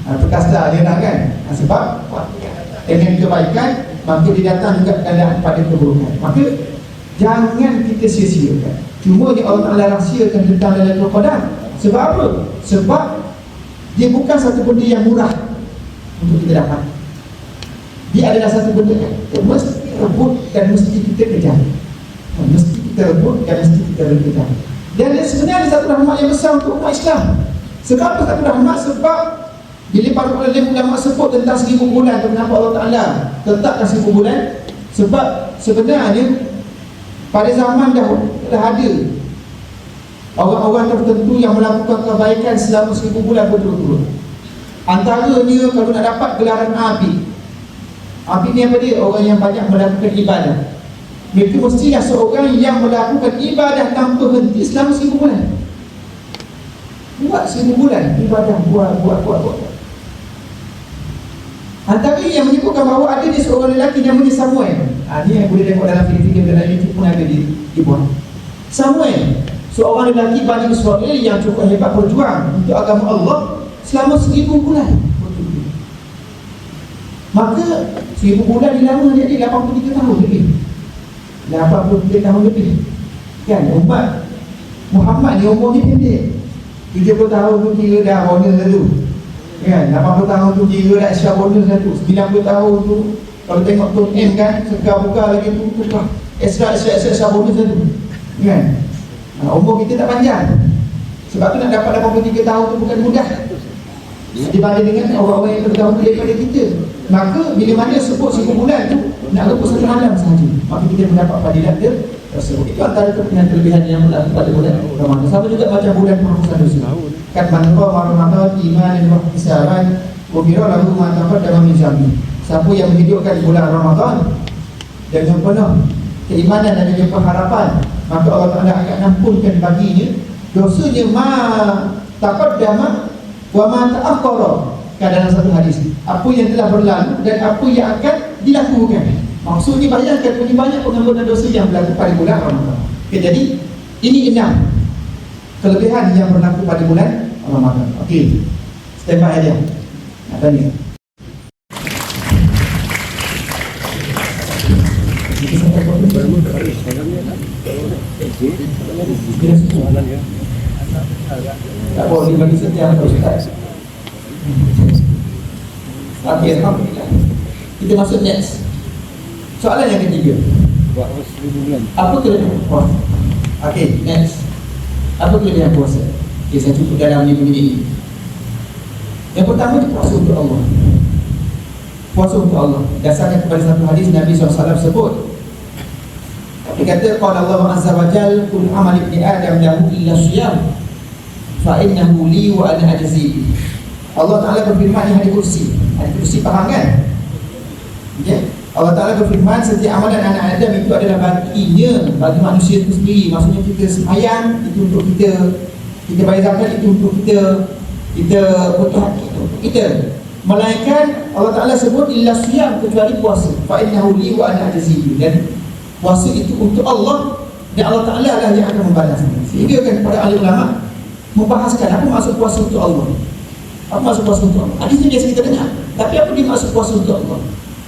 Itu kasar dia nak kan? Sebab dengan kebaikan maka dia datang juga keadaan pada keburukan. Maka jangan kita sia-siakan. Cuma ni Allah Ta'ala rahsiakan tentang Lailatul Qadar. Sebab apa? Sebab dia bukan satu benda yang murah untuk kita dapat. Dia adalah satu benda yang mesti rebut dan mesti kita kejar. Mesti kita rebut dan mesti kita kejar. Dan sebenarnya satu rahmat yang besar untuk umat Islam. Sebab apa satu rahmat? Sebab bila para ulama sebut tentang 1000 bulan, kenapa Allah Ta'ala tetapkan 1000 bulan? Sebab sebenarnya pada zaman dah ada orang-orang tertentu yang melakukan kebaikan selama 1000 bulan berturut-turut. Antaranya kalau nak dapat gelaran Abid. Abid ni apa dia? Orang yang banyak melakukan ibadah. Mereka mestilah seorang yang melakukan ibadah tanpa henti selama 1000 bulan. Buat 1000 bulan ibadah, buat. Antara yang menyebutkan bahawa ada dia seorang lelaki namanya Samuel. Ni yang boleh tengok dalam film-film dalam YouTube pun ada dibuat. Samuel, seorang lelaki Bani Israel yang cukup hebat berjuang untuk agama Allah selama 1000 bulan. Maka 1000 bulan dilama jadi 83 tahun lebih. 83 tahun lebih. Kan umat Muhammad ni umur ni pendek. 70 tahun tu kira dah bonus dah tu. Kan? 80 tahun tu kira dah extra bonus dah tu. 90 tahun tu kalau tengok Tun M kan, sekarang buka lagi tu tukar extra bonus dah tu. Kan? Umur kita tak panjang. Sebab tu nak dapat 83 tahun tu bukan mudah dibanding dengan orang-orang yang lebih tahun daripada kita. Maka bila mana sebut 1 bulan tu nak rebut 1 malam sahaja, maka kita mendapat fadilat dia tersebut. Itu antara kelebihan yang berlaku pada bulan Ramadan. Sama juga macam bulan penghapusan dosa. Kan man qama Ramadan imanan wa ihtisaban ghufira lahu ma taqaddama min dhanbi. Siapa yang menghidupkan bulan Ramadan dengan penuh keimanan dan juga pengharapan, maka Allah Taala akan ampunkan baginya dosanya ma taqaddama wa ma ta'akhkhara. Dalam satu hadis, apa yang telah berlalu dan apa yang akan dilakukan. Maksudnya bayangkan punya banyak pengampunan dosa yang berlaku pada bulan Ramadan. Okay, jadi ini 6 kelebihan yang berlaku pada bulan Ramadan. Okey, step by dia. Nak tanya. Tak boleh bagi setiap Ustaz. Okey, alhamdulillah. Kita masuk next. Soalan yang ketiga. Apa kelebihan puasa? Okey, next. Apa kelebihan puasa? Okay, saya cukup dalam 5 minit ini. Yang pertama, puasa untuk Allah. Puasa untuk Allah dasarkan kepada satu hadis Nabi SAW sebut. Dia kata, qala Allah azza wa jalla, kullu amali ibni adam lahu illa siyam fa innahu li wa ana ajzi. Allah Taala berfirman di hadis kursi faham kan? Okay? Allah Taala berfirman, setiap amalan anak Adam itu adalah baginya, bagi manusia itu sendiri. Maksudnya kita sembahyang itu untuk kita bayar zakat itu untuk kita bertuhan untuk kita. Melainkan Allah Taala sebut illa siyam, kecuali puasa. Fa innahu li wa ana ajzi. Dan puasa itu untuk Allah dan Allah Taala lah yang akan membalasnya. Sehingga kan para ahli ulama membahaskan apa maksud puasa untuk Allah. Apa maksud puasa untuk Allah? Hadis ini biasa kita dengar. Tapi apa dia maksud puasa untuk Allah?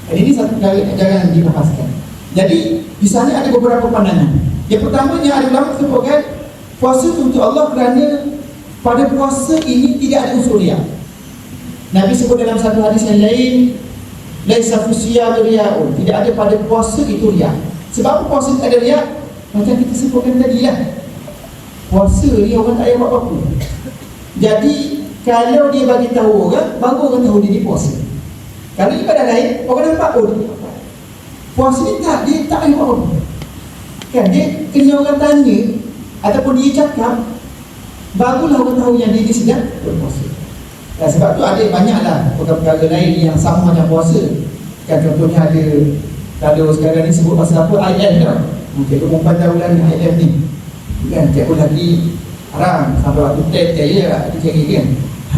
Dan ini satu jangan dibahaskan. Jadi di sana ada beberapa pandangan. Yang pertamanya ada ulama sebutkan puasa untuk Allah kerana pada puasa ini tidak ada unsur riya. Nabi sebut dalam satu hadis yang lain, laisa fi siyam riya'un. Tidak ada pada puasa itu riya. Sebab puasa tak ada riya, macam kita sebutkan tadi lah. Puasa ni orang tak payah buat apa-apa. Jadi kalau dia bagi tahu orang, baru orang tahu dia puasa. Kalau ibadah lain, orang nampak dia puasa ni tak, dia tak payah buat apa-apa. Kan, dia kena orang tanya ataupun dia cakap, barulah orang tahu yang dia sedang berpuasa. Dan sebab tu ada banyaklah perkara-perkara lain yang sama macam puasa. Kan contohnya ada, kalau sekarang ni sebut pasal apa, IM tau. Cikgu perempuan tahu lah IM ni. Kan, cikgu lagi haram sampai waktu test je lah dia cari kan.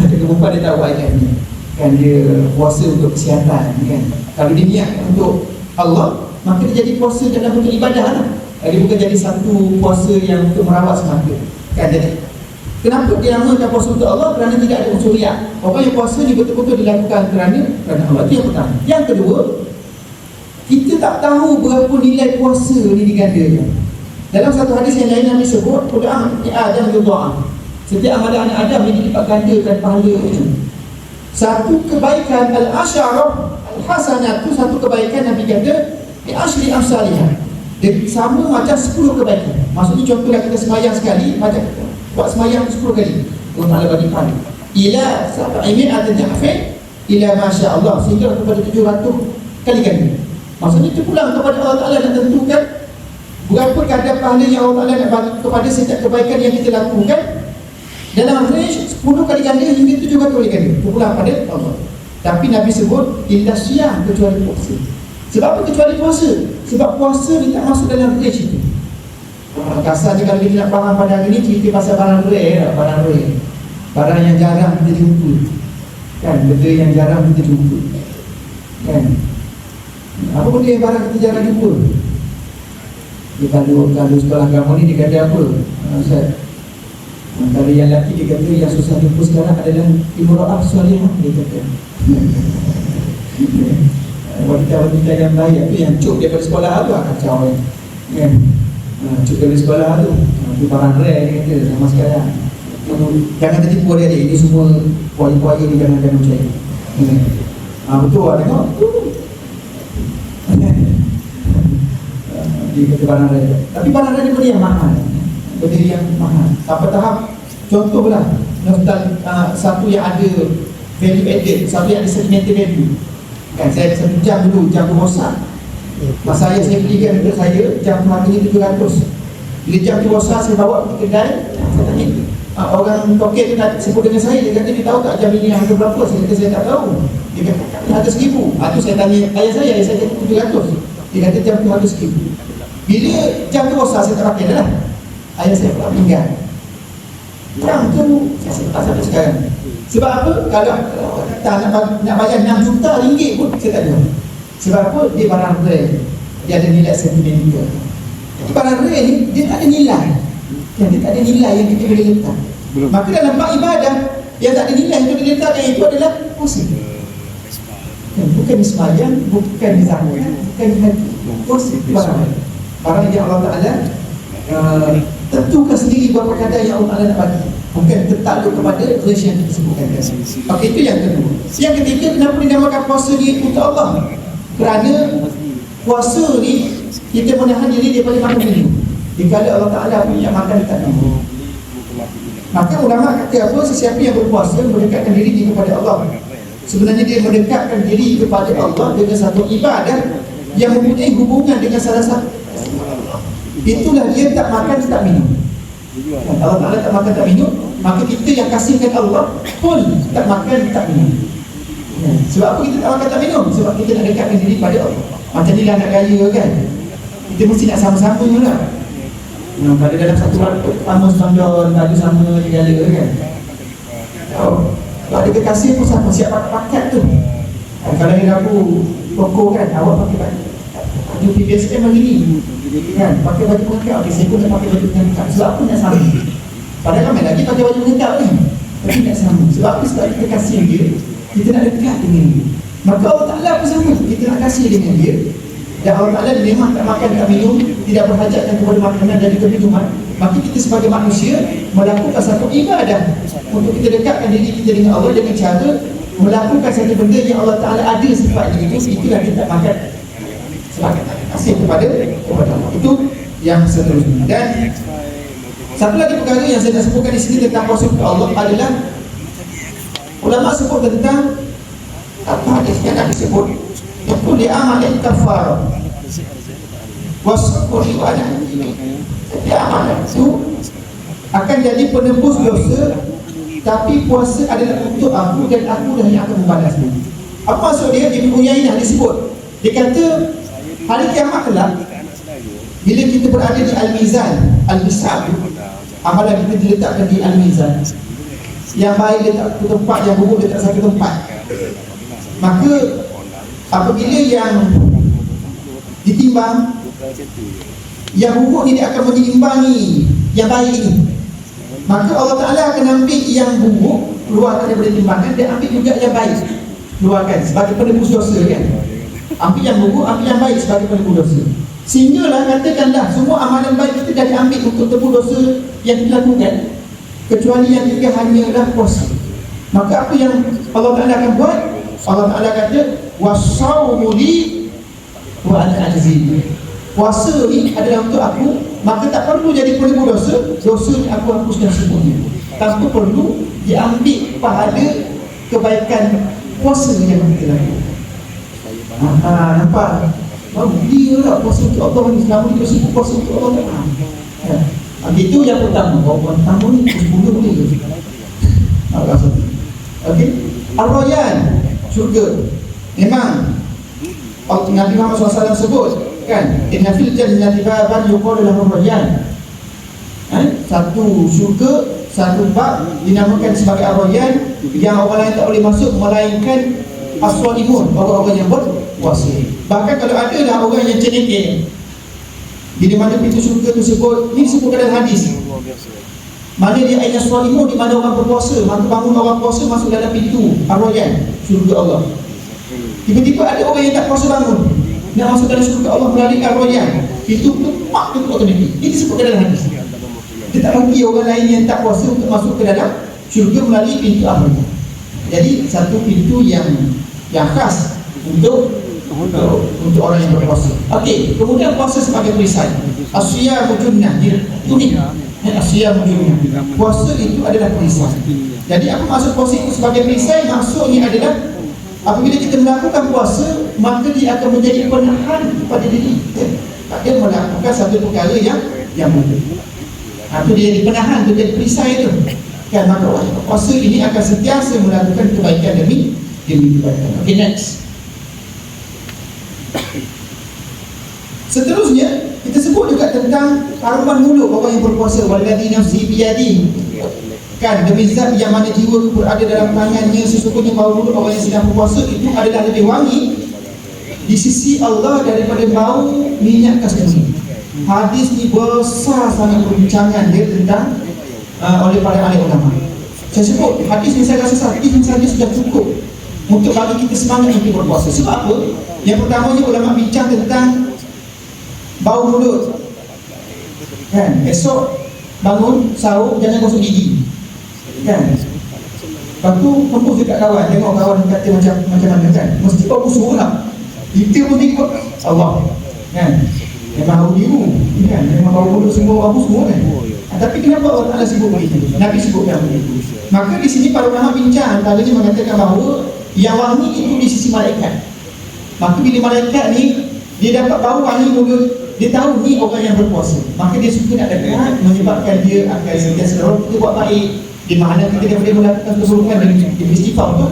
Cikgu perempuan dia tahu IM ni. Kan dia puasa untuk kesihatan kan. Kalau dia niat untuk Allah, maka dia jadi puasa dalam bentuk ibadah lah. Dia bukan jadi satu puasa yang untuk merawat semata. Kan, jadi kenapa dia namakan puasa untuk Allah? Kerana tidak ada unsur riya. Pokoknya puasa ni betul-betul dilakukan kerana Allah. Itu yang pertama. Yang kedua, kita tak tahu berapa nilai puasa ni digandakan. Dalam satu hadis yang lain Nabi sebut, kullu amali Adam yudha'af. Setiap amalan anak Adam ini dilipat gandakan pahala itu. Satu kebaikan al-asyarah al-hasanah itu satu kebaikan Nabi kata bi asyri amsalihah. Dia sama macam 10 kebaikan. Maksudnya contohlah kita sembahyang sekali, macam buat sembahyang 10 kali. Allah Taala bagi pahala. Ila sab'imi'atin dha'fin ila masya-Allah, sehingga kepada 700 kali ganda. Maksudnya itu pulang kepada Allah Taala dan tentukan berapa kadar pahala yang Allah Taala nak bagi kepada setiap kebaikan yang kita lakukan dalam range 10 kali ganda hingga 700 kali ganda. Itu pulang pada Allah. Tapi Nabi sebut illa siyam, kecuali puasa. Sebab apa kecuali puasa? Sebab puasa ni tak masuk dalam range itu. Kasarnya kalau kita nak faham pada hari ni, cerita pasal barang rare lah, barang rare. Barang yang jarang kita jumpa. Kan, benda yang jarang kita jumpa. Kan. Apa benda yang barang kita jarang jumpa? Dia kalau sekolah agama ni dia kata apa? Ustaz, kalau yang lelaki dia kata yang susah jumpa sekarang adalah imra'ah salihah, dia kata. Wanita-wanita yang baik tu yang cuk daripada sekolah tu kacau kan. Cuk daripada sekolah tu Itu barang rare dia kata sama sekarang. Jangan tertipu dia, ini semua kuali-kuali ni jangan percaya. Betul lah tengok. Dia kata barang rare. Tapi barang rare ni benda yang mahal. Benda yang mahal. Sampai tahap contohlah satu yang ada value added, satu yang ada sentimental value. Kan saya jam dulu, jam tu rosak. Masa saya belikan untuk saya, jam tu harganya 700. Bila jam tu rosak, saya bawa ke kedai. Saya tanya, orang token tu nak sebut dengan saya. Dia kata, dia tahu tak jam ini harga berapa? Saya kata, saya tak tahu. Dia kata, harga 1,000. Itu saya tanya ayah saya kata 700. Dia kata, jam tu harga 1,000. Bila jam tu rosak, saya tak pakai dah lah. Ayah saya pula meninggal. Jam tu, saya tak sampai sekarang. Sebab apa? Kalau nak bayar 6 juta ringgit pun, saya tak ada. Sebab apa? Dia barang rare. Dia ada nilai sentimental. Barang rare ni, dia tak ada nilai. Dia tak ada nilai yang kita boleh letak. Maka dalam bab ibadah, yang tak ada nilai yang kita letakkan itu adalah puasa. Bukan sembahyang, bukan zakat, bukan haji. Puasa barang yang Allah Ta'ala tentukan sendiri berapa kadar yang Allah Ta'ala nak bagi. Bukan tertakluk kepada versi yang kita sebutkan. Okey, itu yang kedua. Yang ketiga, kenapa dinamakan puasa ni untuk Allah? Kerana puasa ni kita menahan diri daripada makan minum. Dikala Allah Ta'ala punya makan tak minum. Maka ulama kata apa? Sesiapa yang berpuasa mendekatkan diri kepada Allah. Sebenarnya dia mendekatkan diri kepada Allah dengan satu ibadah yang mempunyai hubungan dengan salah satu. Itulah dia tak makan tak minum. Allah Ta'ala tak makan tak minum, maka kita yang kasihkan Allah pun tak makan tak minum. Sebab apa kita tak makan tak minum? Sebab kita nak dekatkan diri pada Allah. Macam ni lah nak gaya kan, kita mesti nak sama-sama juga. Pada dalam satu sama standard, baju sama segala kan. Kalau ada kekasih pun sama, siap pakat tu. Kalau yang aku toko kan, awak pakai baju PBSM hari ni kan, pakai baju pengekap. Okay, saya pun nak pakai baju pengekap. Sebab apa nak sama? Padahal ramai lagi pakai baju pengekap kan, tapi nak sama. Sebab apa? Sebab kita kasih dia, kita nak dekat dengan dia. Maka Allah Ta'ala pun sama, kita nak kasih dengan dia. Dan Allah Ta'ala memang tak makan tak minum, tidak berhajatkan kepada makanan dan keminum. Maka kita sebagai manusia melakukan satu ibadah untuk kita dekatkan diri kita dengan Allah dengan cara melakukan satu benda yang Allah Ta'ala ada sifatnya itu. Itulah kita makan sebagai kasih kepada Allah. Itu yang seterusnya. Dan satu lagi perkara yang saya nak sebutkan di sini tentang puasa untuk Allah adalah ulama sebut tentang apa hadis yang nak disebut itu dia amalin kafar wasquri wa dia amal itu akan jadi penebus dosa, tapi puasa adalah untuk aku dan aku dah yang akan membalasnya. Apa maksud dia? Ibnu Uyainah disebut, dia kata hari kiamat kelak bila kita berada di Al-Mizan, Al-Misab, amalan kita diletakkan di Al-Mizan, yang baik letak satu tempat, yang buruk letak satu tempat. Maka apabila yang ditimbang, yang buruk ini dia akan menyeimbangi yang baik ini. Maka Allah Ta'ala akan ambil yang buruk, keluarkan daripada timbangan, dan ambil juga yang baik, keluarkan sebagai penebus dosa kan. Ambil yang buruk, ambil yang baik sebagai penebus dosa. Sehinggalah katakanlah semua amalan baik kita dah diambil untuk tebus dosa yang kita lakukan, kecuali yang tiga hanyalah puasa. Maka apa yang Allah Ta'ala akan buat? Allah Ta'ala kata wasawmu li wa ana ajzi. Puasa ni adalah untuk aku, maka tak perlu jadi penebus dosa. Dosa ni aku hapuskan semuanya, tanpa perlu diambil pahala kebaikan puasa yang kita lakukan. Nampak? Dia lah puasa untuk Allah ni. Selama ni kita puasa untuk Allah tak. Itu yang pertama. Orang pertama ni 10 boleh ke? Okey. Ar-Rayyan, syurga. Memang Nabi Muhammad SAW sebut kan, inna fil jannati baban yuqalu lahu Ar-Rayyan. Satu syurga, satu bab dinamakan sebagai Ar-Rayyan, yang orang lain tak boleh masuk melainkan as-shalimun, orang-orang yang berpuasa. Bahkan kalau ada dah orang yang cenekeh, bila mana pintu syurga tu sebut, ini disebutkan dalam hadis, mana dia ayat as-shalimun, di mana orang berpuasa, maka bangun orang puasa masuk dalam pintu Ar-Rayyan, syurga Allah. Tiba-tiba ada orang yang tak puasa bangun, nak masuk dalam syurga Allah melalui Ar-Rayyan, pintu tu pak tutup automatik. Ini disebutkan dalam hadis. Kita tak bagi orang lain yang tak puasa untuk masuk ke dalam syurga melalui pintu akhirnya. Jadi satu pintu yang khas untuk orang yang berpuasa. Okey, kemudian puasa sebagai perisai. Asyiyamu junnah, unik. Asyiyamu junnah. Puasa itu adalah perisai. Jadi apa maksud puasa itu sebagai perisai? Maksudnya adalah apabila kita melakukan puasa, maka dia akan menjadi penahan kepada diri kita. Tak dia melakukan satu perkara yang mudah. Itu dia jadi penahan, itu jadi perisai itu. Kan, maka puasa ini akan sentiasa melakukan kebaikan demi kebaikan. Okey, next. Seterusnya kita sebut juga tentang haruman mulut orang yang berpuasa. Walladzi nafsi biyadihi, kan, demi zat yang mana jiwa berada dalam tangannya, sesungguhnya bau mulut orang yang sedang berpuasa itu adalah lebih wangi di sisi Allah daripada bau minyak kasturi. Hadis ni besar sangat perbincangan dia tentang oleh para ahli ulama. Saya sebut hadis ni, saya rasa hadis ni saja sudah cukup untuk bagi kita semangat untuk berpuasa. Sebab apa? Yang pertamanya ulama bincang tentang bau mulut. Kan, esok bangun sahur jangan gosok gigi. Kan? Lepas tu kempus dekat kawan, tengok kawan kata macam mana kan. Mesti bau busuk lah. Kita pun tengok Allah. Kan? Memang bau biru. Kan? Memang bau mulut semua orang busuk kan. Tapi kenapa Allah Ta'ala sebut begitu? Nabi sebutkan begitu. Maka di sini para ulama bincang, antaranya mengatakan bahawa yang wangi itu di sisi malaikat. Maka bila malaikat ni dia dapat bau wangi mulut, dia tahu ni orang yang berpuasa, maka dia suka nak dekat, menyebabkan dia akan sentiasa kita buat baik, di mana kita boleh melakukan keburukan dan istighfar tu.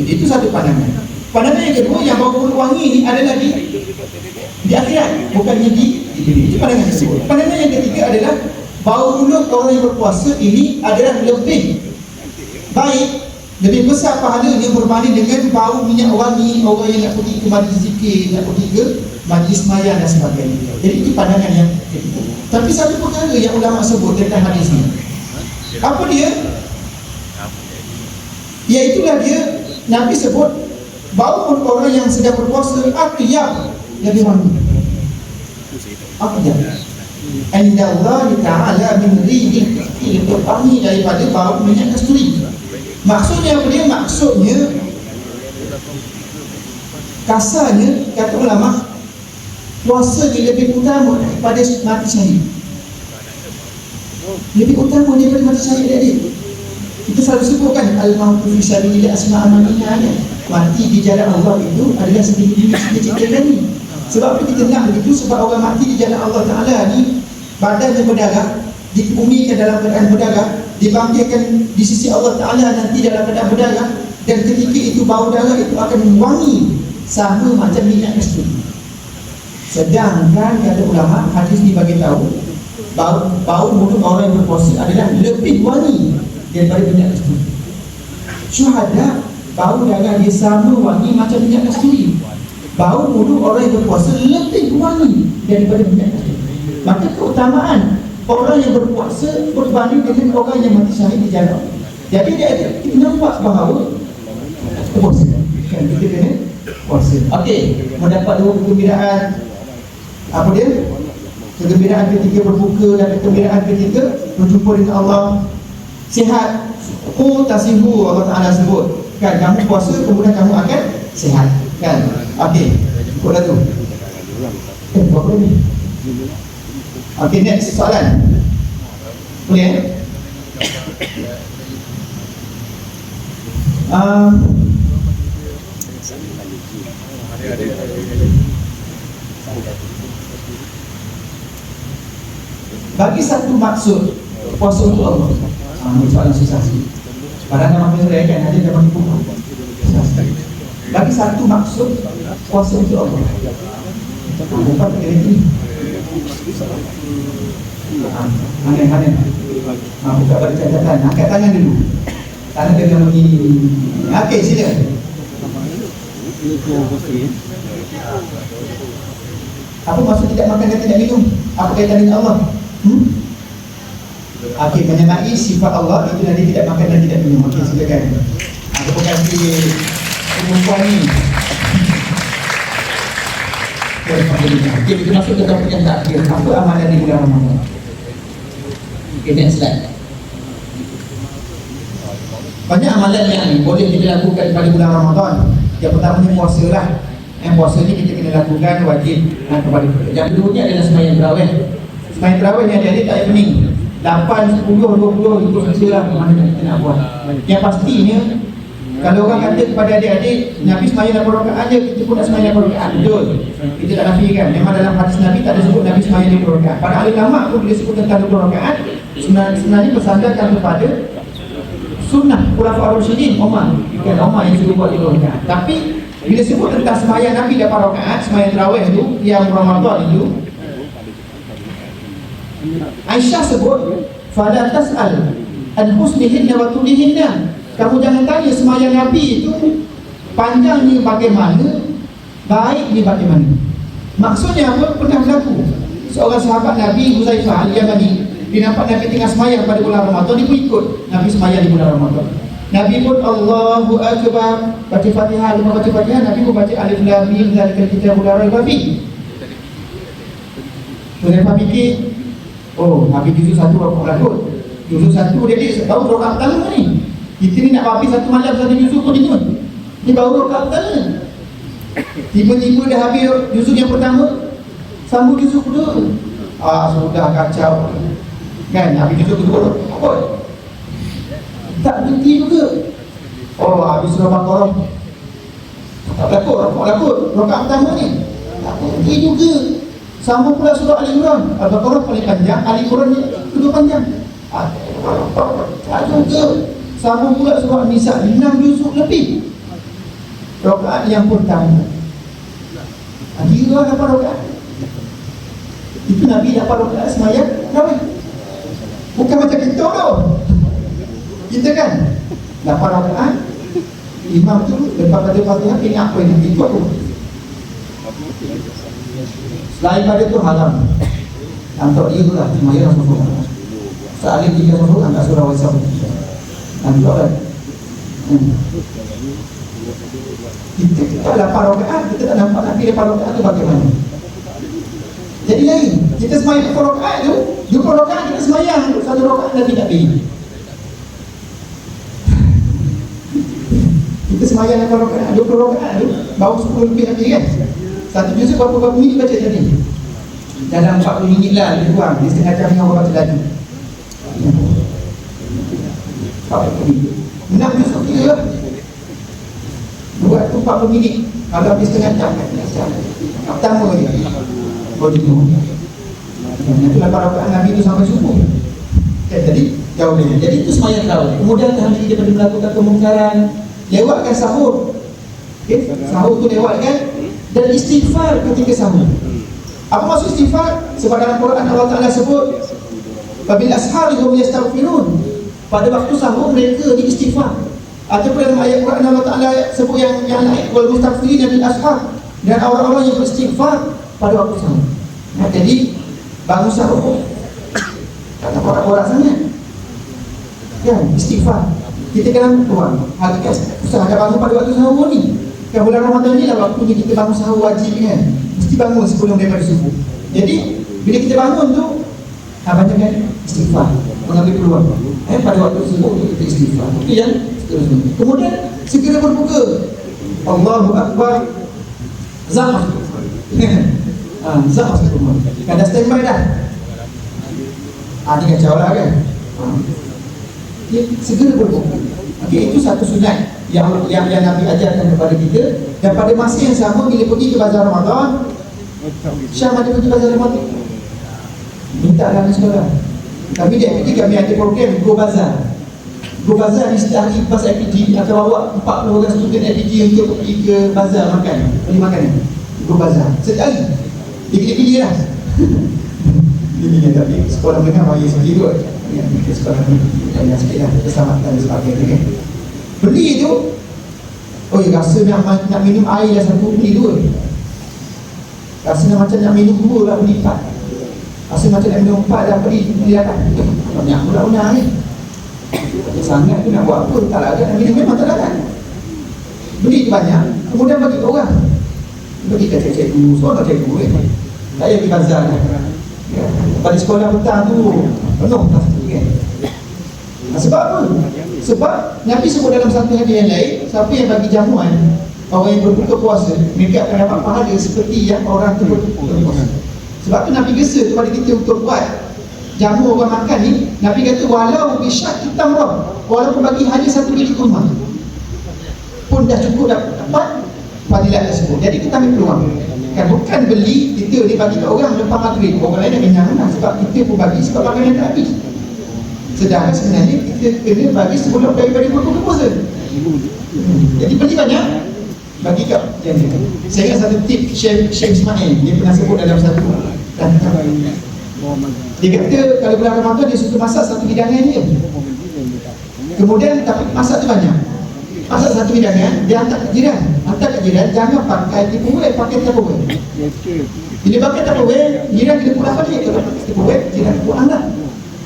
Itu satu pandangan. Pandangan yang kedua, yang bau mulut wangi ni adalah di akhirat, bukannya di dunia. Itu pandangan yang kedua. Pandangan yang ketiga adalah bau mulut orang yang berpuasa ini adalah lebih baik, lebih besar pahalanya berbanding dengan bau minyak wangi orang yang nak pergi ke majlis zikir, nak pergi ke majlis sembahyang dan sebagainya. Jadi itu pandangan yang ketiga. Tapi satu perkara yang ulama sebut tentang hadis ni, apa dia? Iaitulah dia, Nabi sebut bau mulut orang yang sedang berpuasa atyab, lebih wangi. Apa dia? Inna Allah Ta'ala min rihil kafir, wangi daripada bau minyak kasturi. Maksudnya apa dia? Maksudnya kasarnya, kata ulama, puasa ni lebih utama daripada mati syahid. Lebih utama daripada mati syahid tadi. Kita selalu sebutkan al-mautu fi sabilillah asma amaniyah. Mati di jalan Allah itu adalah sedikit lagi. Sebab apa kita nak begitu? Sebab orang mati di jalan Allah Ta'ala ni badannya berdarah, dikumikan dalam keadaan berdarah, dibangkitkan di sisi Allah Ta'ala nanti dalam keadaan berdarah, dan ketika itu bau darah itu akan wangi sama macam minyak kasturi. Sedangkan kata ulama, hadis ni bagi tahu bau mulut orang yang berpuasa adalah lebih wangi daripada minyak kasturi. Syuhada, bau darah dia sama wangi macam minyak kasturi. Bau mulut orang yang berpuasa lebih wangi daripada minyak kasturi. Maka keutamaan orang yang berpuasa berbanding dengan orang yang mati syahid di jalan. Jadi kita nampak bahawa puasa kan, kita kena puasa. Okey, mendapat dua kegembiraan. Apa dia? Kegembiraan ketika berbuka dan kegembiraan ketika berjumpa dengan Allah. Sihat, tasihu, Allah Ta'ala sebut kan, kamu puasa kemudian kamu akan sihat kan. Okey, ikutlah tu. Berapa ni? Okey, next soalan. Boleh? Bagi satu maksud puasa untuk Allah. Ini soalan susah sikit. Padahal nama saya kan ada dalam buku. Bagi satu maksud puasa untuk Allah. Bukan ini. Hanen. Buka balik catatan. Angkat tangan dulu. Tangan pegang begini. Okey, sila. Apa maksud tidak makan dan tidak minum? Apa kaitan dengan Allah? Okey, menyamai sifat Allah itu nanti tidak makan dan tidak minum. Okey, silakan. Terima kasih perempuan ni. Okey, kita masuk ke topik yang terakhir. Apa amalan di bulan Ramadan? Okay, next slide. Banyak amalan yang boleh kita lakukan pada bulan Ramadan. Yang pertama ni puasa lah. Puasa ni kita kena lakukan wajib kepada kita. Yang kedua ni adalah sembahyang tarawih. Sembahyang tarawih ni adik-adik tak payah pening. 8, 10, 20 ikut saja lah mana kita nak buat. Yang pastinya kalau orang kata kepada adik-adik Nabi sembahyang 8 rakaat aja, kita pun nak sembahyang 8 rakaat. Betul. Kita tak nafikan. Memang dalam hadis Nabi tak ada sebut Nabi sembahyang 20 rakaat. Para ahli ulama pun bila sebut tentang 20 rakaat sebenarnya bersandarkan kepada sunnah Khulafaur Rasyidin Umar. Bukan Umar yang suruh buat 20 rakaat. Tapi bila sebut tentang sembahyang Nabi 8 rakaat, sembahyang tarawih itu yang Ramadan itu, Aisyah sebut fala tas'al an husnihinna wa tulihinna. Kamu jangan tanya sembahyang Nabi itu panjang ni bagaimana, baik ni bagaimana. Maksudnya apa? Pernah berlaku seorang sahabat Nabi Huzaifah Al-Yamani, dia nampak Nabi tengah sembahyang pada bulan Ramadan, dia pun ikut Nabi sembahyang di bulan Ramadan. Nabi pun Allahu Akbar, baca Fatihah, lepas baca Fatihah Nabi pun baca Alif Lam Mim zalikal kitabul la raiba fihi. Huzaifah fikir, oh Nabi juzuk 1 berapa rakut? Juzuk 1 dia tahu rakaat pertama ni. Kita ni nak habis satu malam satu juzuk pun dia ni baru rakaat pertama. Tiba-tiba dah habis juzuk yang pertama, sambung juzuk kedua. Sudah kacau. Kan habis juzuk kedua apa? Tak berhenti juga. Oh habis surah Baqarah. Tak lakut rakaat pertama ni. Tak berhenti juga. Sambung pula surah Al-Imran. Al-Baqarah paling panjang, Al-Imran ni kedua panjang. Tak juga. Sambung pula surah An-Nisa 6 juzuk lebih. Rakaat yang pertama. Kira 8 rakaat. Itu Nabi 8 rakaat sembahyang tarawih. Bukan macam kita tau. Kita kan 8 rakaat, imam tu lepas baca Fatihah ingat apa yang dia buat tu. Selain pada tu haram. Untuk dia tu lah sembahyang Rasulullah. Saling 3 Rasulullah angkat surah Wasab. Nampak kan? Kita 8 rakaat, kita tak nampak Nabi 8 rakaat tu bagaimana. Jadi lain, kita sembahyang 8 rakaat tu, 20 rakaat kita sembahyang, 1 rakaat Nabi tak pilih. Kita sembahyang 8 rakaat, 20 rakaat tu baru 10 lebih Nabi kan. Satu juzuk berapa minit baca tadi? Dalam 40 minit lah lebih kurang, dia setengah jam dengan orang baca lagi. 40 minit 6 juzuk kira lah. Buat tu 40 minit. Kalau habis setengah jam kan, pertama je baru jenuh. Itu 8 rakaat Nabi tu sampai subuh. Jadi jauh dia. Jadi itu sembahyang tarawih. Kemudian kami daripada melakukan kemungkaran, lewatkan sahur. Okay? Sahur tu lewatkan. Dan istighfar ketika sahur. Apa maksud istighfar? Sebab dalam Quran Allah Ta'ala sebut wabil ashari hum yastaghfirun. Pada waktu sahur mereka ni istighfar. Ataupun dalam ayat Quran Allah Ta'ala sebut yang lain wal mustaghfirin bil ashar, dan orang-orang yang beristighfar pada waktu sahur. Jadi bangun sahur kata orang-orang sangat kan istighfar. Kita kena buang hakikat usah ada bangun pada waktu sahur ni. Kan bulan Ramadan ni lah waktunya kita bangun sahur wajib kan. Mesti bangun sebelum daripada subuh. Jadi bila kita bangun tu banyakkan istighfar, mengambil peluang pada waktu subuh kita istighfar. Itu yang seterusnya. Kemudian segera berbuka. Allahu Akbar. Zahar. Zahar semua. Kan dah standby dah. Ini kacau lah kan. Segera berbuka. Okay, itu satu sunat yang Nabi ajarkan kepada kita. Dan pada masa yang sama bila pergi ke bazar Ramadan, Syah ada pergi bazar Ramadan, minta dalam sekolah. Kami di FPG kami ada program Go Bazar. Go Bazar ni setiap hari pas FPG akan bawa 40 orang student FPG untuk pergi ke bazar makan, beli makanan. Go Bazar setiap hari. Pilih-pilih lah. Pilih tapi sekolah menengah bayar sendiri kot. Ke sekolah ni banyak sikit lah keselamatan dan sebagainya kan. Beli tu, oh ya rasa nak minum air dah satu, beli dua. Rasa macam nak minum dua lah, beli 4. Rasa macam nak minum 4 dah, beli dah. Banyak pula ni. Sangat tu nak buat apa, tak larat. Nak minum memang tak larat. Beli tu banyak, kemudian bagi orang. Bagi ke cikgu, sekolah cikgu kan. Tak payah pergi bazar kan. Pada sekolah petang tu penuh pasti kan. Sebab apa? Sebab Nabi sebut dalam satu hadis yang lain, siapa yang bagi jamuan orang yang berbuka puasa, mereka akan dapat pahala seperti yang orang tu berbuka puasa. Sebab tu Nabi gesa kepada kita untuk buat jamu orang makan ni. Nabi kata walau bisyaki tamrah, walaupun bagi hanya satu biji kurma pun dah cukup dapat fadilat tersebut. Jadi kita ambil peluang kan, bukan beli kita ni bagi kat orang lepas maghrib, orang lain dah kenyang lah, sebab kita pun bagi sebab makanan tak habis. Sedangkan sebenarnya kita kena bagi sebelum daripada berbuka puasa. Jadi beli banyak, bagi kat janda. Saya ingat satu tip Syekh Ismail, dia pernah sebut dalam satu dia kata kalau bulan Ramadan dia suka masak satu hidangan dia, kemudian tapi masak tu banyak, masak satu hidangan, dia hantar ke jiran, jangan pakai Tupperware, pakai Tupperware. Bila pakai Tupperware, jiran kena pulang balik. Kalau pakai Tupperware, jiran pulang lah.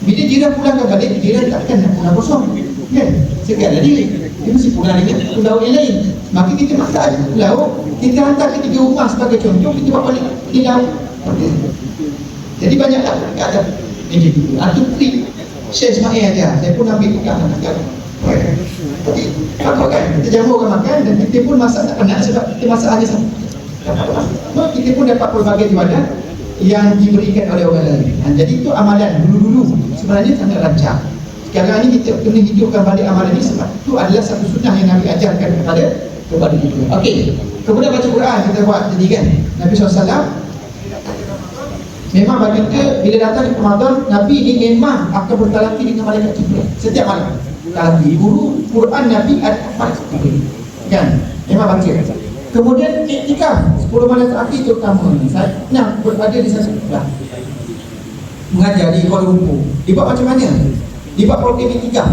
Bila jiran pulangkan balik, jiran takkan nak pulang kosong kan, sekali lagi dia mesti pulang dengan pulau yang lain. Maka kita masak pulau, kita hantar ke 3 rumah sebagai contoh, kita bawa balik di laut. Jadi banyak tak ada ini gitu. Itu trik Syekh Ismail aja. Saya pun ambil pegang sekarang. Jadi apa kan, kita jamu orang makan dan kita pun masak tak penat sebab kita masak hanya satu. Kita pun dapat pelbagai ibadah yang diberikan oleh orang lain. Jadi itu amalan dulu-dulu sebenarnya sangat lancar. Sekarang ini kita kena hidupkan balik amalan ini sebab itu adalah satu sunnah yang Nabi ajarkan kepada kita. Okey. Kemudian baca Quran kita buat tadi kan. Nabi SAW memang baginda bila datang di Ramadan, Nabi ini memang akan bertalaqi dengan malaikat Jibril setiap malam. Kalau guru Quran Nabi ada malaikat Jibril kan, memang baca. Kemudian iktikaf 10 malam terakhir terutama ni saya nak berada di satu tempat mengajar di Kuala Lumpur. Dibuat macam mana? Dibuat program iktikaf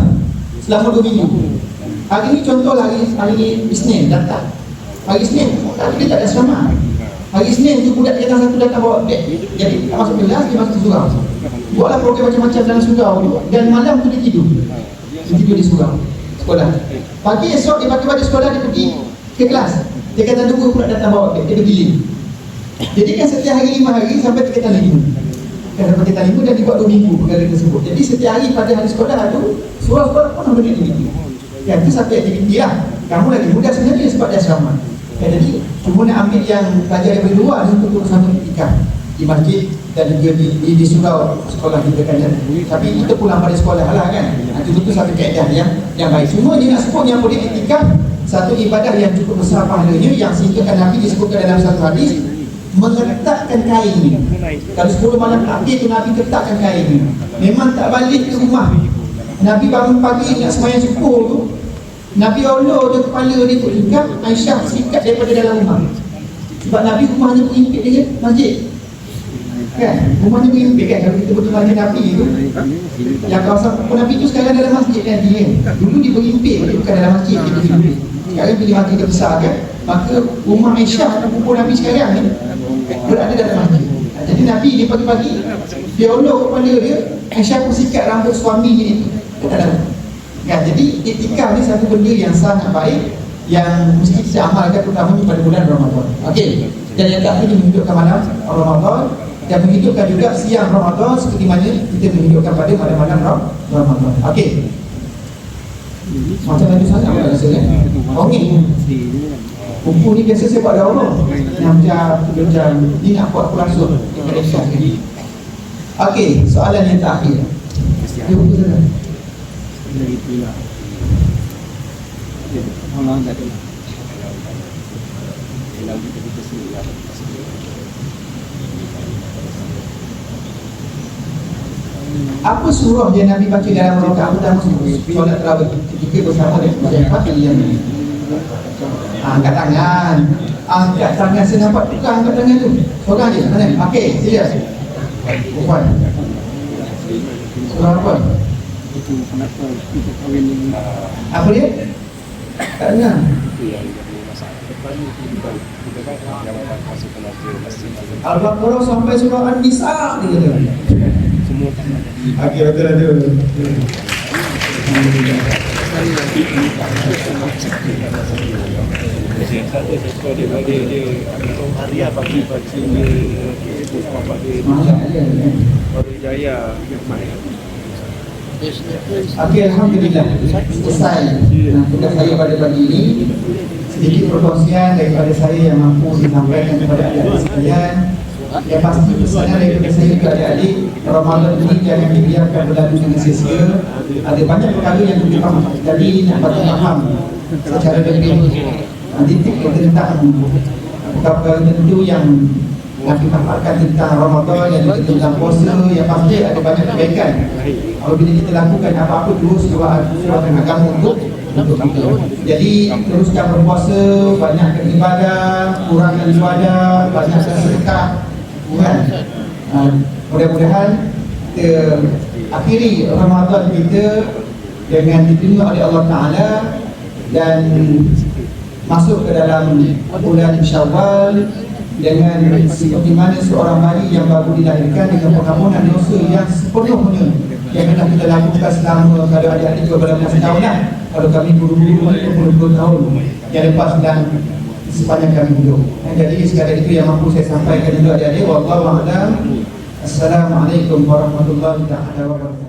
selama 2 minggu. Hari ni contoh hari Isnin datang. Hari Isnin tapi dia tak ada asrama. Hari Isnin tu budak datang satu datang bawa beg. Jadi tak masuk kelas, dia masuk surau. Buatlah program macam-macam dalam surau tu. Dan malam tu dia tidur. Dia tidur di surau sekolah. Pagi esok dia balik sekolah, dia pergi ke kelas. Dia kata tunggu pula datang bawa beg. Dia bergiling. Jadi kan setiap hari 5 hari sampai 3 kali minggu. Kan dapat 3 kali minggu dan dibuat 2 minggu perkara tersebut. Jadi setiap hari pada hari sekolah tu surau sekolah pun benda ni. Yang tu satu aktiviti lah. Kamu lagi mudah sebenarnya sebab dia asrama. Jadi cuma nak ambil yang pelajar yang luar untuk sama iktikaf di masjid dan juga di surau sekolah kita kan. Tapi kita pulang pada sekolah lah kan. Itu betul satu kaedah yang baik. Semua dia nak sebut yang boleh iktikaf satu ibadah yang cukup besar pahalanya, yang sehingga Nabi disebutkan dalam satu hadis mengetatkan kain ni. Kalau 10 malam terakhir tu Nabi ketatkan kain ni. Memang tak balik ke rumah. Nabi bangun pagi nak sembahyang subuh tu, Nabi Allah dia kepala dia tu ikat, Aisyah sikat daripada dalam rumah. Sebab Nabi rumahnya berimpit dengan masjid kan, rumahnya berimpit kan. Kalau kita betul dengan Nabi tu, yang kawasan Nabi tu sekarang dalam masjid kan dia. Dulu dia berimpit, dia bukan dalam masjid, dia berimpit. Sekarang bila masjid dia besar kan, maka rumah Aisyah dan kubur Nabi sekarang ni berada dalam masjid. Jadi Nabi dia pagi-pagi dia Allah kepala dia, Aisyah pun sikat rambut suami dia itu ke dalam. Ya, jadi iktikaf ni satu benda yang sangat baik yang mesti kita amalkan terutamanya pada bulan Ramadan. Okey. Dan yang terakhir menghidupkan malam Ramadan dan menghidupkan juga siang Ramadan seperti mana kita menghidupkan pada malam-malam Ramadan. Okey. Macam mana sangat apa rasa kan? Okey. Kumpul ni biasa saya buat dah Allah 6 jam, 3 jam. Ni nak buat langsung. Okey, soalan yang terakhir. Dia betul dari itulah. Allah tak ada. Dalam kita sendiri. Apa surah yang Nabi baca dalam rakaat pertama solat tarawih ketika bersama dengan Jemaah yang angkat tangan. Angkat tangan, saya nampak tukar angkat tangan tu. Seorang je, mana? Okey, sila. Puan. Surah apa? Kenapa kita kahwin ni? Apa dia? Tak dengar. Al-Baqarah sampai surah An-Nisa dia kata. Semua okey, betul. Dia bagi baca dia Jaya Okey, alhamdulillah selesai tugas saya pada pagi ini. Sedikit perkongsian daripada saya yang mampu disampaikan kepada adik-adik sekalian. Yang pasti pesanan daripada saya kepada adik-adik, Ramadan ini jangan dibiarkan berlalu dengan sia-sia. Ada banyak perkara yang kita faham. Jadi nak patut faham secara lebih detail tentang perkara tertentu yang nak kita makan tentang Ramadan, yang tentang puasa, yang pasti ada banyak kebaikan. Apabila kita lakukan apa-apa terus suruhan agama untuk kita. Jadi teruskan berpuasa, banyakkan ibadah, kurangkan ibadah, banyakkan sedekah. Mudah-mudahan kita akhiri Ramadan kita dengan diterima oleh Allah Ta'ala dan masuk ke dalam bulan Syawal dengan seperti mana seorang bayi yang baru dilahirkan dengan pengampunan dosa yang sepenuhnya yang telah kita lakukan selama, kalau adik-adik juga berapa tahun lah, kalau kami guru-guru 20 tahun yang lepas dan sepanjang kami hidup. Jadi sekadar itu yang mampu saya sampaikan untuk adik-adik. Wallahu a'lam. Assalamualaikum warahmatullahi wabarakatuh.